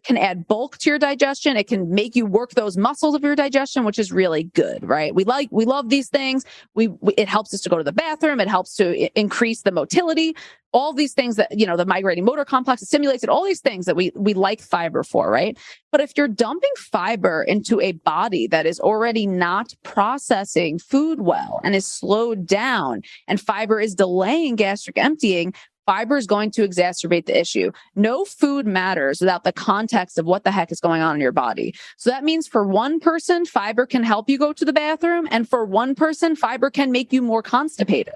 can add bulk to your digestion. It can make you work those muscles of your digestion, which is really good, right? We love these things. It helps us to go to the bathroom. It helps to increase the motility. All these things that, the migrating motor complex, it stimulates it, all these things that we like fiber for, right? But if you're dumping fiber into a body that is already not processing food well and is slowed down, and fiber is delaying gastric emptying, fiber is going to exacerbate the issue. No food matters without the context of what the heck is going on in your body. So that means for one person, fiber can help you go to the bathroom. And for one person, fiber can make you more constipated.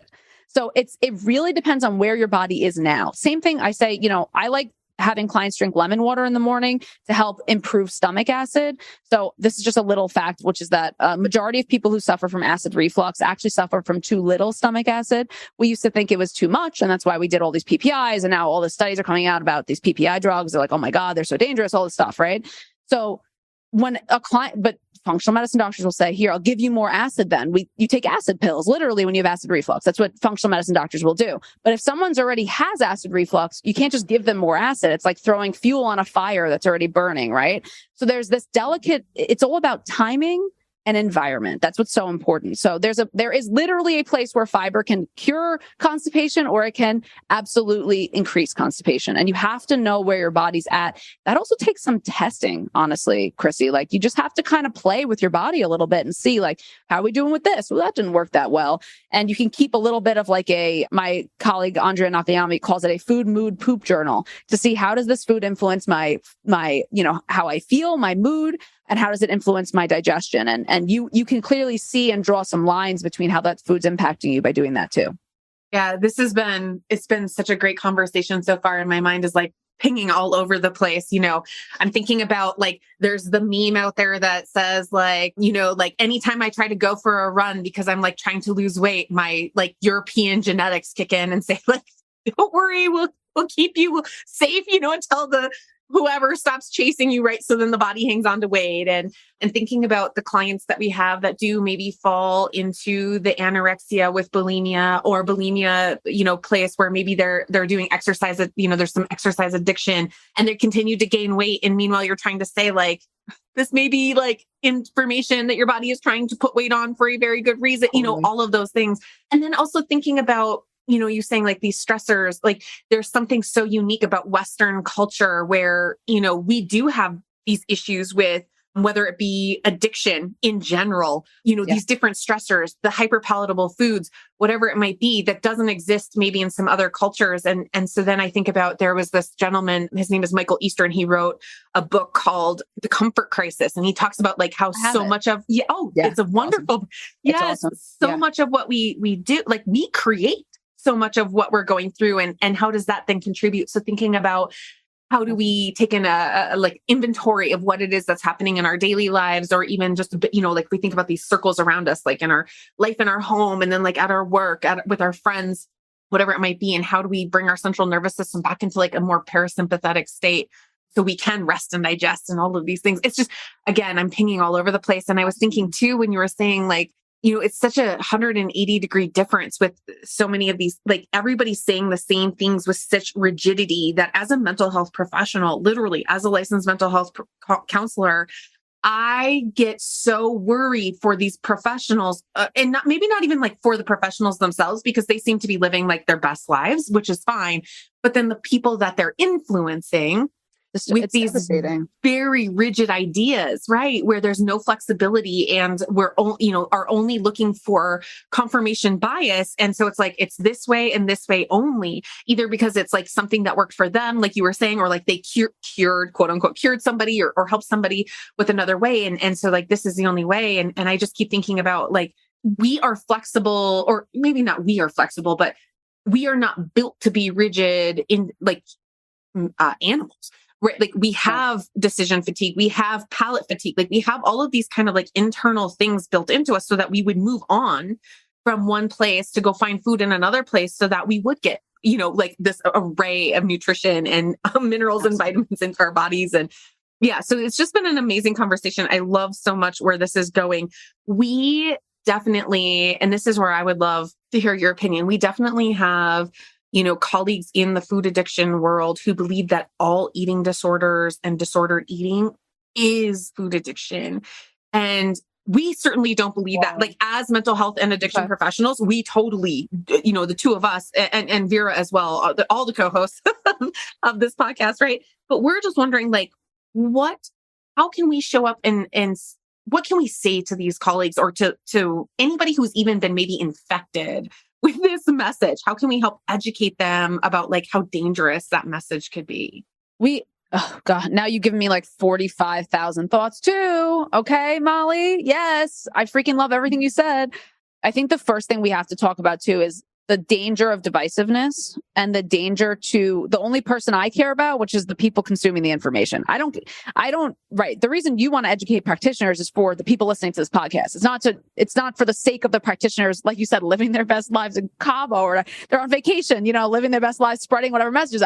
So it really depends on where your body is now. Same thing I say, I like having clients drink lemon water in the morning to help improve stomach acid. So this is just a little fact, which is that a majority of people who suffer from acid reflux actually suffer from too little stomach acid. We used to think it was too much, and that's why we did all these PPIs, and now all the studies are coming out about these PPI drugs. They're like, oh my God, they're so dangerous, all this stuff, right? So when a client, but functional medicine doctors will say, here, I'll give you more acid then. You take acid pills, literally, when you have acid reflux. That's what functional medicine doctors will do. But if someone's already has acid reflux, you can't just give them more acid. It's like throwing fuel on a fire that's already burning, right? So there's this it's all about timing and environment. That's what's so important. So there is literally a place where fiber can cure constipation, or it can absolutely increase constipation. And you have to know where your body's at. That also takes some testing, honestly, Chrissy. Like, you just have to kind of play with your body a little bit and see, like, how are we doing with this? Well, that didn't work that well. And you can keep a little bit of like my colleague, Andrea Nakayami, calls it a food mood poop journal, to see how does this food influence my, how I feel, my mood, and how does it influence my digestion? And you can clearly see and draw some lines between how that food's impacting you by doing that too. Yeah, it's been such a great conversation so far. And my mind is like pinging all over the place. I'm thinking about, like, there's the meme out there that says, like, like anytime I try to go for a run because I'm like trying to lose weight, my like European genetics kick in and say, like, don't worry, we'll keep you safe, until whoever stops chasing you, right? So then the body hangs on to weight. And thinking about the clients that we have that do maybe fall into the anorexia with bulimia, or bulimia, place where maybe they're doing exercise, there's some exercise addiction and they continue to gain weight. And meanwhile, you're trying to say, like, this may be like information that your body is trying to put weight on for a very good reason, all of those things. And then also thinking about, you saying like these stressors, like there's something so unique about Western culture where, we do have these issues with, whether it be addiction in general, these different stressors, the hyperpalatable foods, whatever it might be, that doesn't exist maybe in some other cultures. And so then I think about, there was this gentleman, his name is Michael Eastern. He wrote a book called The Comfort Crisis. And he talks about like how so much of, it's a wonderful, awesome. Yes, awesome. So much of what we do, like we create so much of what we're going through, and how does that then contribute? So thinking about, how do we take in a like inventory of what it is that's happening in our daily lives, or even just, like we think about these circles around us, like in our life, in our home, and then like at our work, with our friends, whatever it might be. And how do we bring our central nervous system back into like a more parasympathetic state so we can rest and digest and all of these things? It's just, again, I'm pinging all over the place. And I was thinking too, when you were saying like, it's such a 180-degree difference with so many of these, like everybody's saying the same things with such rigidity, that as a mental health professional, literally as a licensed mental health counselor, I get so worried for these professionals, and maybe not even like for the professionals themselves, because they seem to be living like their best lives, which is fine. But then the people that they're influencing with these very rigid ideas, right? Where there's no flexibility, and we're are only looking for confirmation bias. And so it's like, it's this way and this way only, either because it's like something that worked for them, like you were saying, or like they cured, quote unquote, cured somebody or helped somebody with another way. And so like, this is the only way. And I just keep thinking about like, we are flexible, or maybe not we are flexible, but we are not built to be rigid in like animals. Right. Like we have decision fatigue, we have palate fatigue, like we have all of these kind of like internal things built into us so that we would move on from one place to go find food in another place, so that we would get like this array of nutrition and minerals and vitamins into our bodies. And yeah, so it's just been an amazing conversation. I love so much where this is going. We definitely, and this is where I would love to hear your opinion. We definitely have, colleagues in the food addiction world who believe that all eating disorders and disordered eating is food addiction. And we certainly don't believe that. Like, as mental health and addiction professionals, we totally, the two of us and Vera as well, all the co-hosts of this podcast, right? But we're just wondering, like, how can we show up and what can we say to these colleagues or to anybody who's even been maybe infected with this message? How can we help educate them about like how dangerous that message could be? Oh God, now you've given me like 45,000 thoughts too. Okay, Molly. Yes. I freaking love everything you said. I think the first thing we have to talk about too is the danger of divisiveness and the danger to the only person I care about, which is the people consuming the information. Right. The reason you want to educate practitioners is for the people listening to this podcast. It's not for the sake of the practitioners, like you said, living their best lives in Cabo or they're on vacation, living their best lives, spreading whatever messages.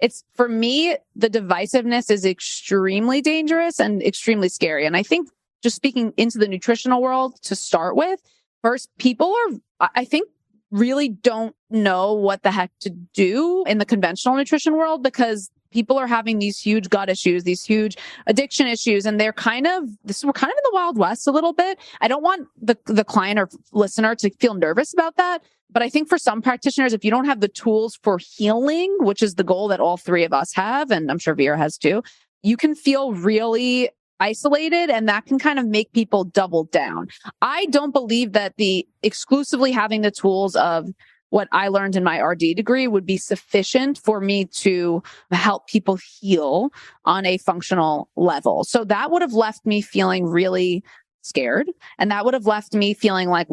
It's for me, the divisiveness is extremely dangerous and extremely scary. And I think just speaking into the nutritional world to start with, first, people I think, really don't know what the heck to do in the conventional nutrition world because people are having these huge gut issues, these huge addiction issues, and we're kind of in the Wild West a little bit. I don't want the client or listener to feel nervous about that. But I think for some practitioners, if you don't have the tools for healing, which is the goal that all three of us have, and I'm sure Vera has too, you can feel really isolated, and that can kind of make people double down. I don't believe that the exclusively having the tools of what I learned in my RD degree would be sufficient for me to help people heal on a functional level. So that would have left me feeling really scared. And that would have left me feeling like,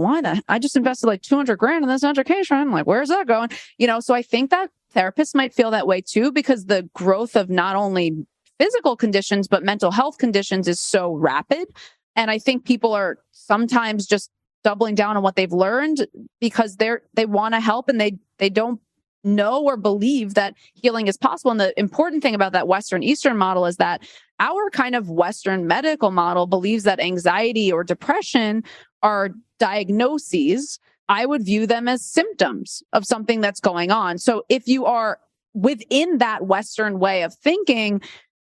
I just invested like $200,000 in this education. Like, where's that going? So I think that therapists might feel that way too, because the growth of not only physical conditions, but mental health conditions is so rapid. And I think people are sometimes just doubling down on what they've learned because they want to help and they don't know or believe that healing is possible. And the important thing about that Western Eastern model is that our kind of Western medical model believes that anxiety or depression are diagnoses. I would view them as symptoms of something that's going on. So if you are within that Western way of thinking,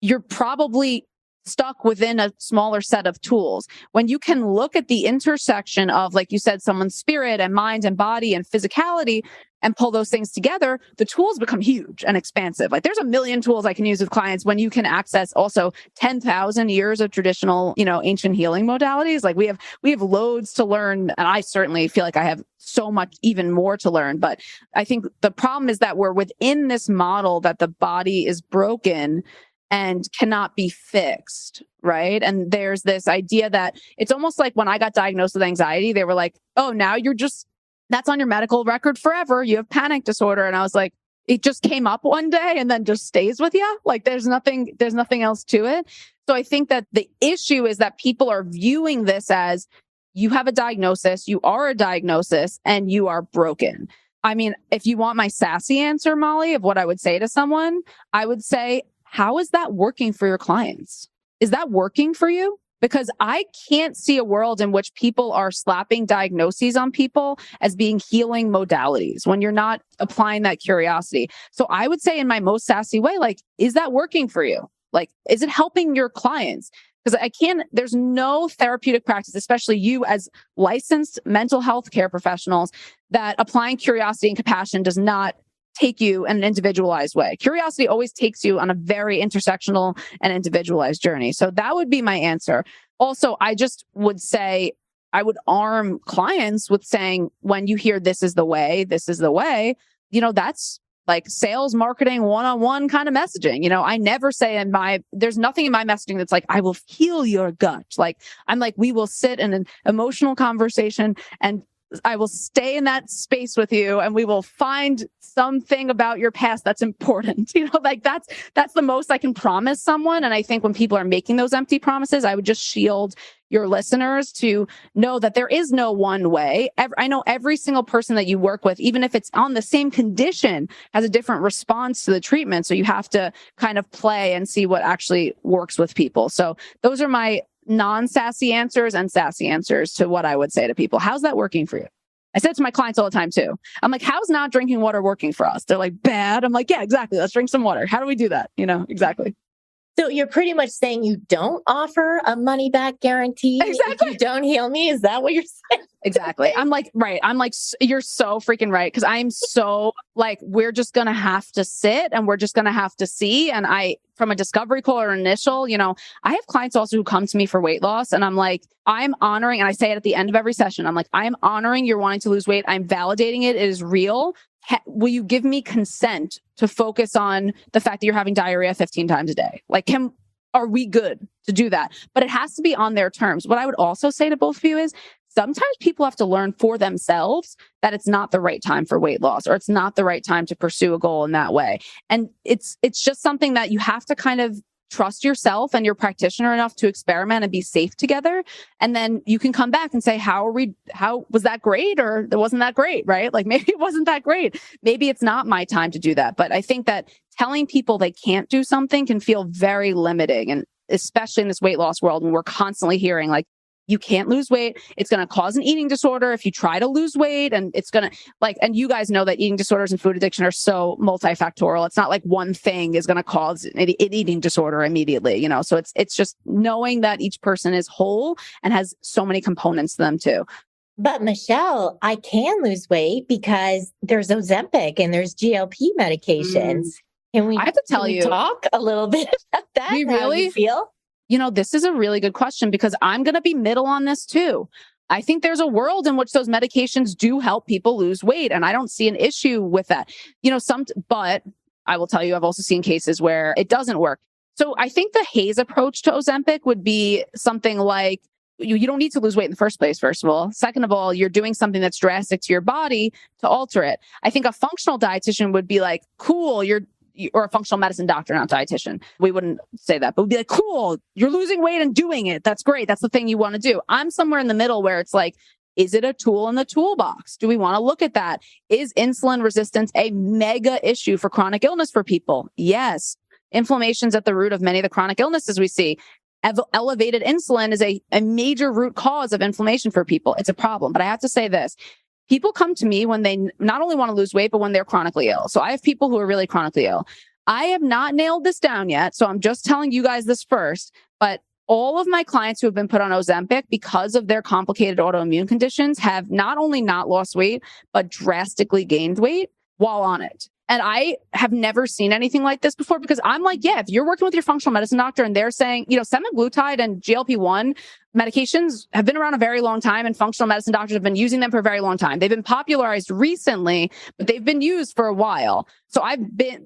you're probably stuck within a smaller set of tools. When you can look at the intersection of, like you said, someone's spirit and mind and body and physicality and pull those things together, the tools become huge and expansive. Like there's a million tools I can use with clients when you can access also 10,000 years of traditional, ancient healing modalities. Like we have loads to learn. And I certainly feel like I have so much even more to learn. But I think the problem is that we're within this model that the body is broken and cannot be fixed, right? And there's this idea that it's almost like when I got diagnosed with anxiety, they were like, oh, now that's on your medical record forever. You have panic disorder. And I was like, it just came up one day and then just stays with you. Like there's nothing else to it. So I think that the issue is that people are viewing this as you have a diagnosis, you are a diagnosis, and you are broken. I mean, if you want my sassy answer, Molly, of what I would say to someone, I would say, how is that working for your clients? Is that working for you? Because I can't see a world in which people are slapping diagnoses on people as being healing modalities when you're not applying that curiosity. So I would say in my most sassy way, like, is that working for you? Like, is it helping your clients? Because there's no therapeutic practice, especially you as licensed mental health care professionals, that applying curiosity and compassion does not take you in an individualized way. Curiosity always takes you on a very intersectional and individualized journey. So that would be my answer. Also, I just would say, I would arm clients with saying, when you hear this is the way, that's like sales marketing one-on-one kind of messaging. I never say there's nothing in my messaging that's like, I will heal your gut. Like, I'm like, we will sit in an emotional conversation and I will stay in that space with you and we will find something about your past that's important. Like that's the most I can promise someone. And I think when people are making those empty promises, I would just shield your listeners to know that there is no one way. I know every single person that you work with, even if it's on the same condition, has a different response to the treatment. So you have to kind of play and see what actually works with people. So those are my non-sassy answers and sassy answers to what I would say to people. How's that working for you? I say it to my clients all the time too. I'm like, how's not drinking water working for us? They're like, bad. I'm like, yeah, exactly. Let's drink some water. How do we do that? Exactly. So you're pretty much saying you don't offer a money back guarantee. Exactly. If you don't heal me. Is that what you're saying? Exactly. I'm like, right. I'm like, you're so freaking right. Cause I'm so like, we're just going to have to sit and we're just going to have to see. And from a discovery call or initial, I have clients also who come to me for weight loss. And I'm like, I'm honoring, and I say it at the end of every session, I'm like, I'm honoring you're wanting to lose weight. I'm validating it. It is real. Will you give me consent to focus on the fact that you're having diarrhea 15 times a day? Like, are we good to do that? But it has to be on their terms. What I would also say to both of you is sometimes people have to learn for themselves that it's not the right time for weight loss, or it's not the right time to pursue a goal in that way. And it's just something that you have to kind of trust yourself and your practitioner enough to experiment and be safe together. And then you can come back and say, how was that great? Or it wasn't that great, right? Like maybe it wasn't that great. Maybe it's not my time to do that. But I think that telling people they can't do something can feel very limiting. And especially in this weight loss world, when we're constantly hearing like, you can't lose weight. It's going to cause an eating disorder if you try to lose weight. And it's going to and you guys know that eating disorders and food addiction are so multifactorial. It's not like one thing is going to cause an eating disorder immediately, So it's just knowing that each person is whole and has so many components to them too. But Michelle, I can lose weight because there's Ozempic and there's GLP medications. I have to tell you, talk a little bit about that. We really how you feel? This is a really good question because I'm going to be middle on this too. I think there's a world in which those medications do help people lose weight. And I don't see an issue with that, but I will tell you, I've also seen cases where it doesn't work. So I think the Hayes approach to Ozempic would be something like, you don't need to lose weight in the first place, first of all. Second of all, you're doing something that's drastic to your body to alter it. I think a functional dietitian would be like, cool, or a functional medicine doctor, not dietitian. We wouldn't say that, but we'd be like, cool, you're losing weight and doing it. That's great. That's the thing you want to do. I'm somewhere in the middle where it's like, is it a tool in the toolbox? Do we want to look at that? Is insulin resistance a mega issue for chronic illness for people? Yes. Inflammation's at the root of many of the chronic illnesses we see. Elevated insulin is a major root cause of inflammation for people. It's a problem. But I have to say this. People come to me when they not only want to lose weight, but when they're chronically ill. So I have people who are really chronically ill. I have not nailed this down yet. So I'm just telling you guys this first, but all of my clients who have been put on Ozempic because of their complicated autoimmune conditions have not only not lost weight, but drastically gained weight while on it. And I have never seen anything like this before because I'm like, yeah, if you're working with your functional medicine doctor and they're saying, semaglutide and GLP-1 medications have been around a very long time and functional medicine doctors have been using them for a very long time. They've been popularized recently, but they've been used for a while. So the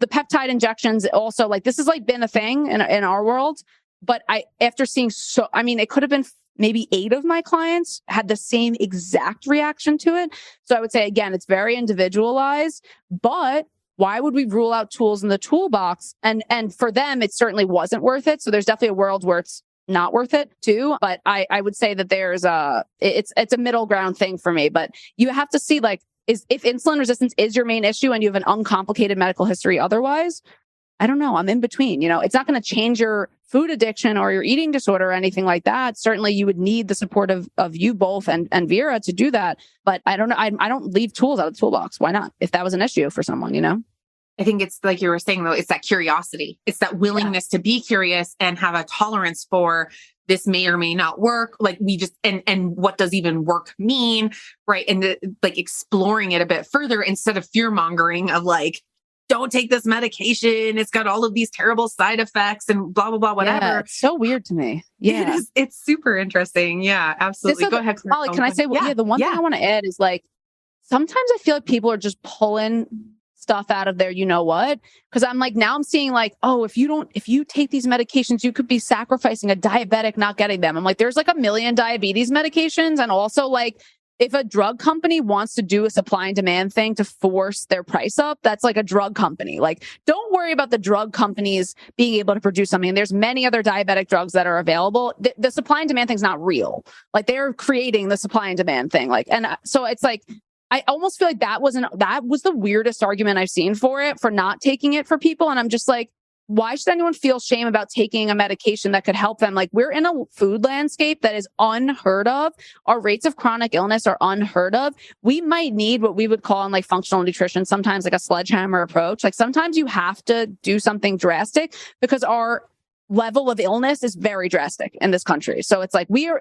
peptide injections also this has been a thing in our world. But after seeing it could have been maybe 8 of my clients had the same exact reaction to it. So I would say, again, it's very individualized, but why would we rule out tools in the toolbox? And for them, it certainly wasn't worth it. So there's definitely a world where it's not worth it too. But I would say that there's it's a middle ground thing for me, but you have to see if insulin resistance is your main issue and you have an uncomplicated medical history otherwise, I don't know. I'm in between. It's not going to change your food addiction or your eating disorder or anything like that. Certainly, you would need the support of you both and Vera to do that. But I don't know. I don't leave tools out of the toolbox. Why not? If that was an issue for someone, I think it's like you were saying, though, it's that curiosity. It's that willingness to be curious and have a tolerance for this may or may not work. Like we just, and what does even work mean? Right. And exploring it a bit further instead of fear mongering of don't take this medication. It's got all of these terrible side effects and blah, blah, blah, whatever. Yeah, it's so weird to me. Yeah. It's super interesting. Yeah, absolutely. Go ahead. Molly, can I say, the one thing I want to add is sometimes I feel like people are just pulling stuff out of there. You know what? Because I'm now I'm seeing if you take these medications, you could be sacrificing a diabetic not getting them. I'm there's 1 million diabetes medications. And also if a drug company wants to do a supply and demand thing to force their price up, that's like a drug company. Like, don't worry about the drug companies being able to produce something. And there's many other diabetic drugs that are available. The supply and demand thing's not real. Like, they're creating the supply and demand thing. Like, and so it's like, I almost feel like that was the weirdest argument I've seen for not taking it for people. And I'm just like, why should anyone feel shame about taking a medication that could help them? Like, we're in a food landscape that is unheard of. Our rates of chronic illness are unheard of. We might need what we would call in like functional nutrition, sometimes like a sledgehammer approach. Like, sometimes you have to do something drastic because our level of illness is very drastic in this country. So it's like, many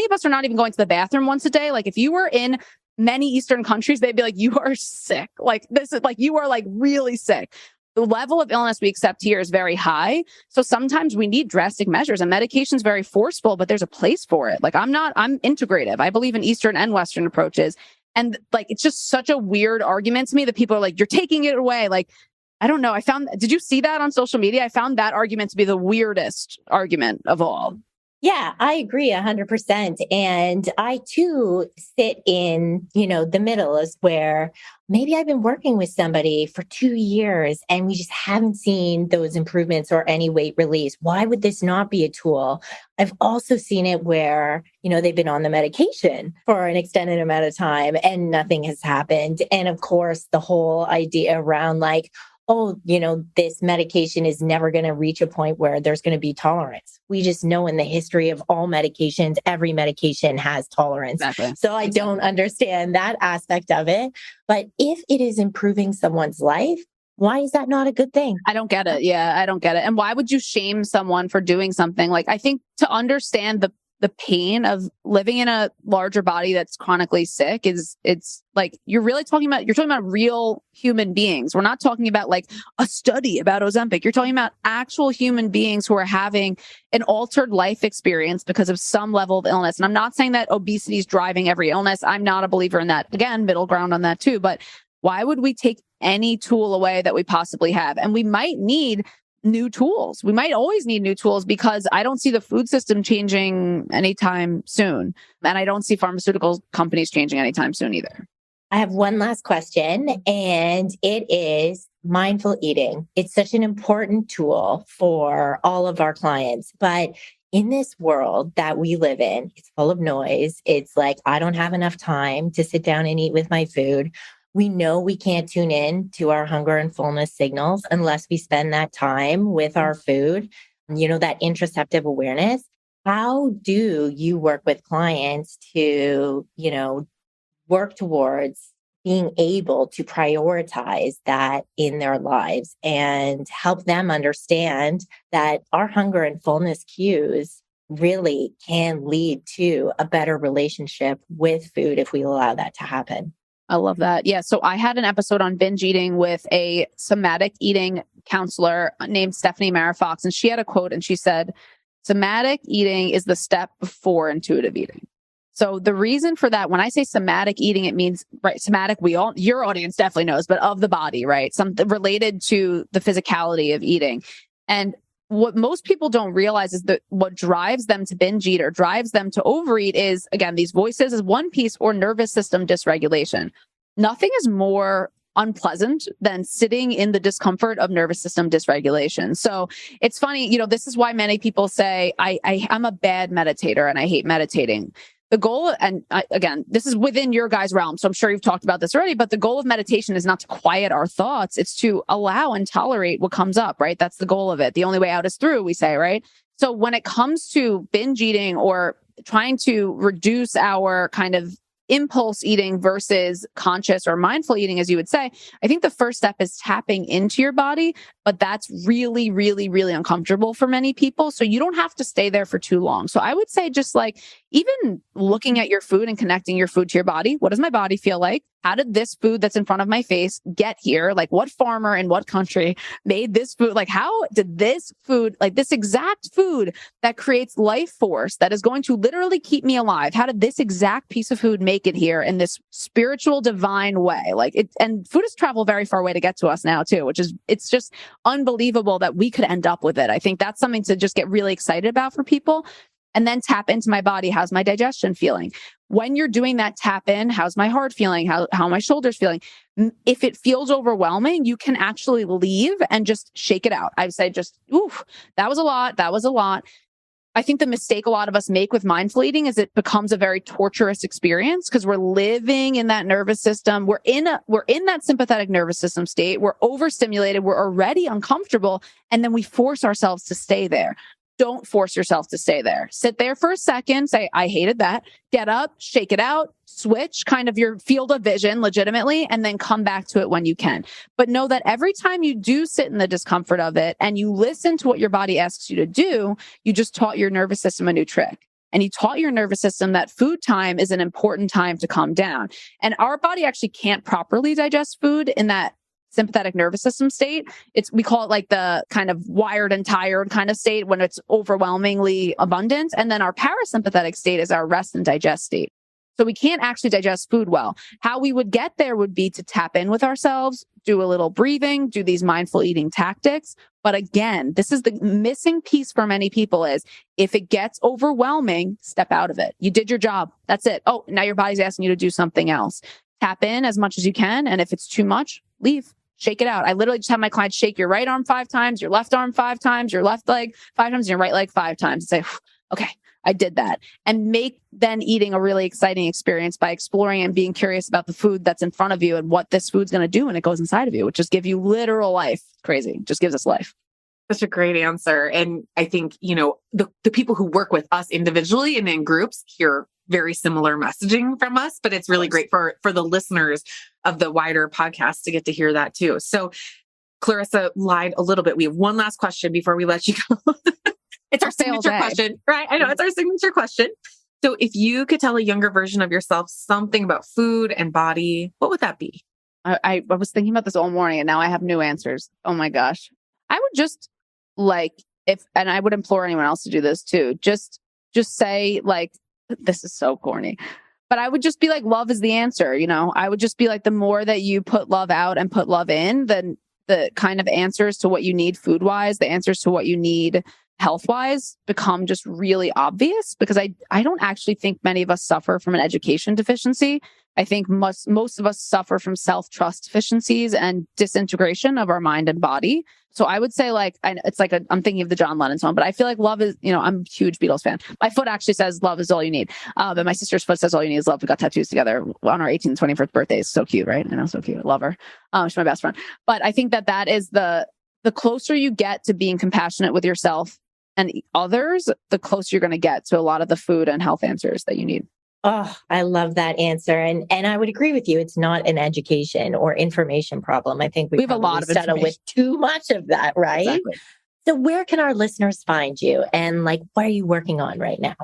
of us are not even going to the bathroom once a day. Like, if you were in many Eastern countries, they'd be like, you are sick. Like, this is like, you are like really sick. The level of illness we accept here is very high. So sometimes we need drastic measures, and medication is very forceful, but there's a place for it. Like, I'm integrative. I believe in Eastern and Western approaches. And like, it's just such a weird argument to me that people are like, you're taking it away. Like, I don't know. Did you see that on social media? I found that argument to be the weirdest argument of all. Yeah, I agree 100%. And I too sit in, the middle is where maybe I've been working with somebody for 2 years and we just haven't seen those improvements or any weight release. Why would this not be a tool? I've also seen it where, they've been on the medication for an extended amount of time and nothing has happened. And of course, the whole idea around like, oh, this medication is never going to reach a point where there's going to be tolerance. We just know in the history of all medications, every medication has tolerance. Exactly. So I don't understand that aspect of it. But if it is improving someone's life, why is that not a good thing? I don't get it. Yeah, I don't get it. And why would you shame someone for doing something? Like, I think to understand the pain of living in a larger body that's chronically sick it's like, you're talking about real human beings. We're not talking about like a study about Ozempic. You're talking about actual human beings who are having an altered life experience because of some level of illness. And I'm not saying that obesity is driving every illness. I'm not a believer in that. Again, middle ground on that too. But why would we take any tool away that we possibly have? And we might need new tools. We might always need new tools because I don't see the food system changing anytime soon. And I don't see pharmaceutical companies changing anytime soon either. I have one last question, and it is mindful eating. It's such an important tool for all of our clients, but in this world that we live in, it's full of noise. It's like, I don't have enough time to sit down and eat with my food. We know we can't tune in to our hunger and fullness signals unless we spend that time with our food, that interoceptive awareness. How do you work with clients to, work towards being able to prioritize that in their lives and help them understand that our hunger and fullness cues really can lead to a better relationship with food if we allow that to happen? I love that. Yeah. So I had an episode on binge eating with a somatic eating counselor named Stephanie Marifox, and she had a quote and she said, somatic eating is the step before intuitive eating. So the reason for that, when I say somatic eating, it means, right, somatic, your audience definitely knows, but of the body, right? Something related to the physicality of eating. And what most people don't realize is that what drives them to binge eat or drives them to overeat is, again, these voices is one piece, or nervous system dysregulation. Nothing is more unpleasant than sitting in the discomfort of nervous system dysregulation. So it's funny, this is why many people say, I'm a bad meditator and I hate meditating. The goal, and again, this is within your guys' realm, so I'm sure you've talked about this already, but the goal of meditation is not to quiet our thoughts. It's to allow and tolerate what comes up, right? That's the goal of it. The only way out is through, we say, right? So when it comes to binge eating or trying to reduce our kind of impulse eating versus conscious or mindful eating, as you would say, I think the first step is tapping into your body, but that's really, really, really uncomfortable for many people. So you don't have to stay there for too long. So I would say just like even looking at your food and connecting your food to your body. What does my body feel like? How did this food that's in front of my face get here? Like, what farmer in what country made this food? Like, how did this food, like this exact food that creates life force that is going to literally keep me alive, how did this exact piece of food make it here in this spiritual, divine way? Like it, and food has traveled very far away to get to us now too, which is, it's just unbelievable that we could end up with it. I think that's something to just get really excited about for people. and then tap into my body. How's my digestion feeling? When you're doing that tap in, how's my heart feeling? How are my shoulders feeling? If it feels overwhelming, you can actually leave and just shake it out. I would say just, oof, that was a lot. That was a lot. I think the mistake a lot of us make with mindful eating is it becomes a very torturous experience because we're living in that nervous system. We're in that sympathetic nervous system state. We're overstimulated. We're already uncomfortable. And then we force ourselves to stay there. Don't force yourself to stay there. Sit there for a second, say, I hated that. Get up, shake it out, switch kind of your field of vision legitimately, and then come back to it when you can. But know that every time you do sit in the discomfort of it and you listen to what your body asks you to do, you just taught your nervous system a new trick. And you taught your nervous system that food time is an important time to calm down. And our body actually can't properly digest food in that sympathetic nervous system state. We call it like the kind of wired and tired kind of state when it's overwhelmingly abundant. And then our parasympathetic state is our rest and digest state. So we can't actually digest food well. How we would get there would be to tap in with ourselves, do a little breathing, do these mindful eating tactics. But again, this is the missing piece for many people is if it gets overwhelming, step out of it. You did your job. That's it. Oh, now your body's asking you to do something else. Tap in as much as you can. And if it's too much, leave. Shake it out. I literally just have my clients shake your right arm 5 times, your left arm 5 times, your left leg 5 times, and your right leg 5 times. And say, okay, I did that. And make then eating a really exciting experience by exploring and being curious about the food that's in front of you and what this food's going to do when it goes inside of you, which just give you literal life. Crazy. Just gives us life. Such a great answer. And I think, the people who work with us individually and in groups hear very similar messaging from us, but it's really great for the listeners of the wider podcast to get to hear that too. So Clarissa lied a little bit. We have one last question before we let you go. It's our signature question, right? I know it's our signature question. So if you could tell a younger version of yourself something about food and body, what would that be? I was thinking about this all morning and now I have new answers. Oh my gosh. I would just and I would implore anyone else to do this too. Just say this is so corny, but I would just be like, love is the answer. I would just be like, the more that you put love out and put love in, then the kind of answers to what you need food wise, the answers to what you need health wise become just really obvious because I don't actually think many of us suffer from an education deficiency. I think most of us suffer from self-trust deficiencies and disintegration of our mind and body. So I would say I'm thinking of the John Lennon song, but I feel like love is, I'm a huge Beatles fan. My foot actually says love is all you need. But my sister's foot says all you need is love. We got tattoos together on our 18th, 21st birthdays. So cute, right? I know, so cute. I love her. She's my best friend. But I think that is the closer you get to being compassionate with yourself and others, the closer you're going to get to a lot of the food and health answers that you need. Oh, I love that answer. And I would agree with you. It's not an education or information problem. I think we have a lot of settle with too much of that, right? Exactly. So where can our listeners find you? And what are you working on right now?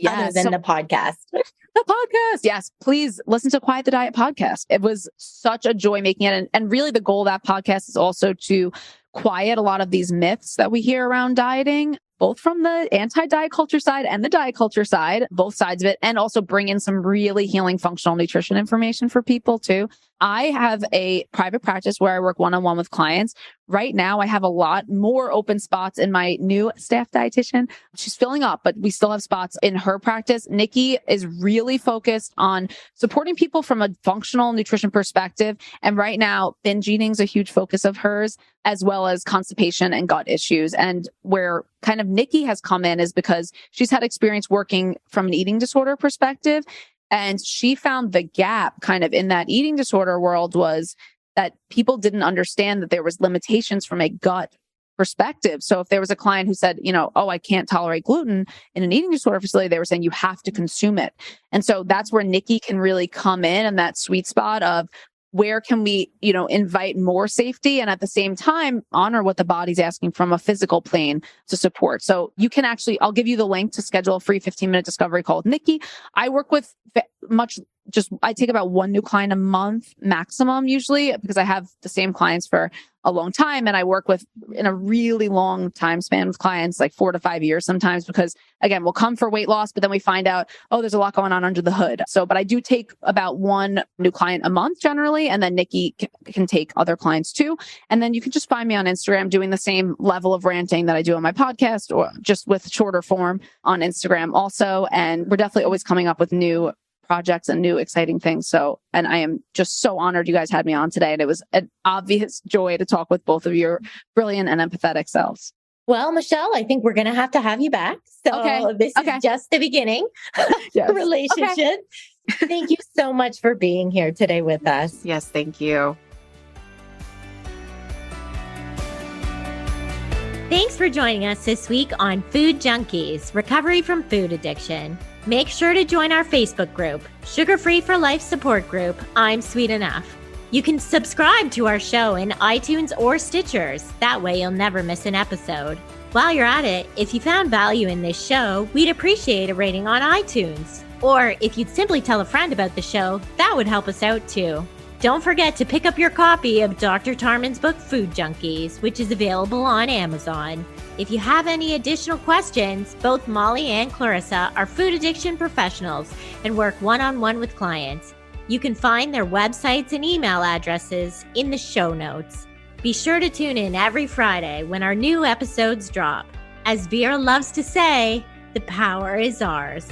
Other than the podcast. The podcast. Yes. Please listen to Quiet the Diet podcast. It was such a joy making it. And really the goal of that podcast is also to quiet a lot of these myths that we hear around dieting, both from the anti-diet culture side and the diet culture side, both sides of it, and also bring in some really healing functional nutrition information for people too. I have a private practice where I work one-on-one with clients. Right now, I have a lot more open spots in my new staff dietitian. She's filling up, but we still have spots in her practice. Nicki is really focused on supporting people from a functional nutrition perspective. And right now, binge eating is a huge focus of hers, as well as constipation and gut issues. And where kind of Nicki has come in is because she's had experience working from an eating disorder perspective. And she found the gap kind of in that eating disorder world was that people didn't understand that there was limitations from a gut perspective. So if there was a client who said, I can't tolerate gluten in an eating disorder facility, they were saying you have to consume it. And so that's where Nicki can really come in that sweet spot of where can we, invite more safety and at the same time honor what the body's asking from a physical plane to support. So you can I'll give you the link to schedule a free 15-minute discovery call with Nicki. I work with I take about one new client a month maximum usually because I have the same clients for a long time. And I work with in a really long time span with clients, like 4 to 5 years sometimes, because again, we'll come for weight loss, but then we find out, oh, there's a lot going on under the hood. So, but I do take about one new client a month generally. And then Nicki can take other clients too. And then you can just find me on Instagram doing the same level of ranting that I do on my podcast, or just with shorter form on Instagram also. And we're definitely always coming up with new projects and new exciting things. So, and I am just so honored you guys had me on today. And it was an obvious joy to talk with both of your brilliant and empathetic selves. Well, Michelle, I think we're going to have you back. So this is just the beginning of relationship. Okay. Thank you so much for being here today with us. Yes, thank you. Thanks for joining us this week on Food Junkies, Recovery from Food Addiction. Make sure to join our Facebook group, Sugar Free for Life support group, I'm Sweet Enough. You can subscribe to our show in iTunes or Stitchers. That way you'll never miss an episode. While you're at it, if you found value in this show, we'd appreciate a rating on iTunes. Or if you'd simply tell a friend about the show, that would help us out too. Don't forget to pick up your copy of Dr. Tarman's book, Food Junkies, which is available on Amazon. If you have any additional questions, both Molly and Clarissa are food addiction professionals and work one-on-one with clients. You can find their websites and email addresses in the show notes. Be sure to tune in every Friday when our new episodes drop. As Vera loves to say, the power is ours.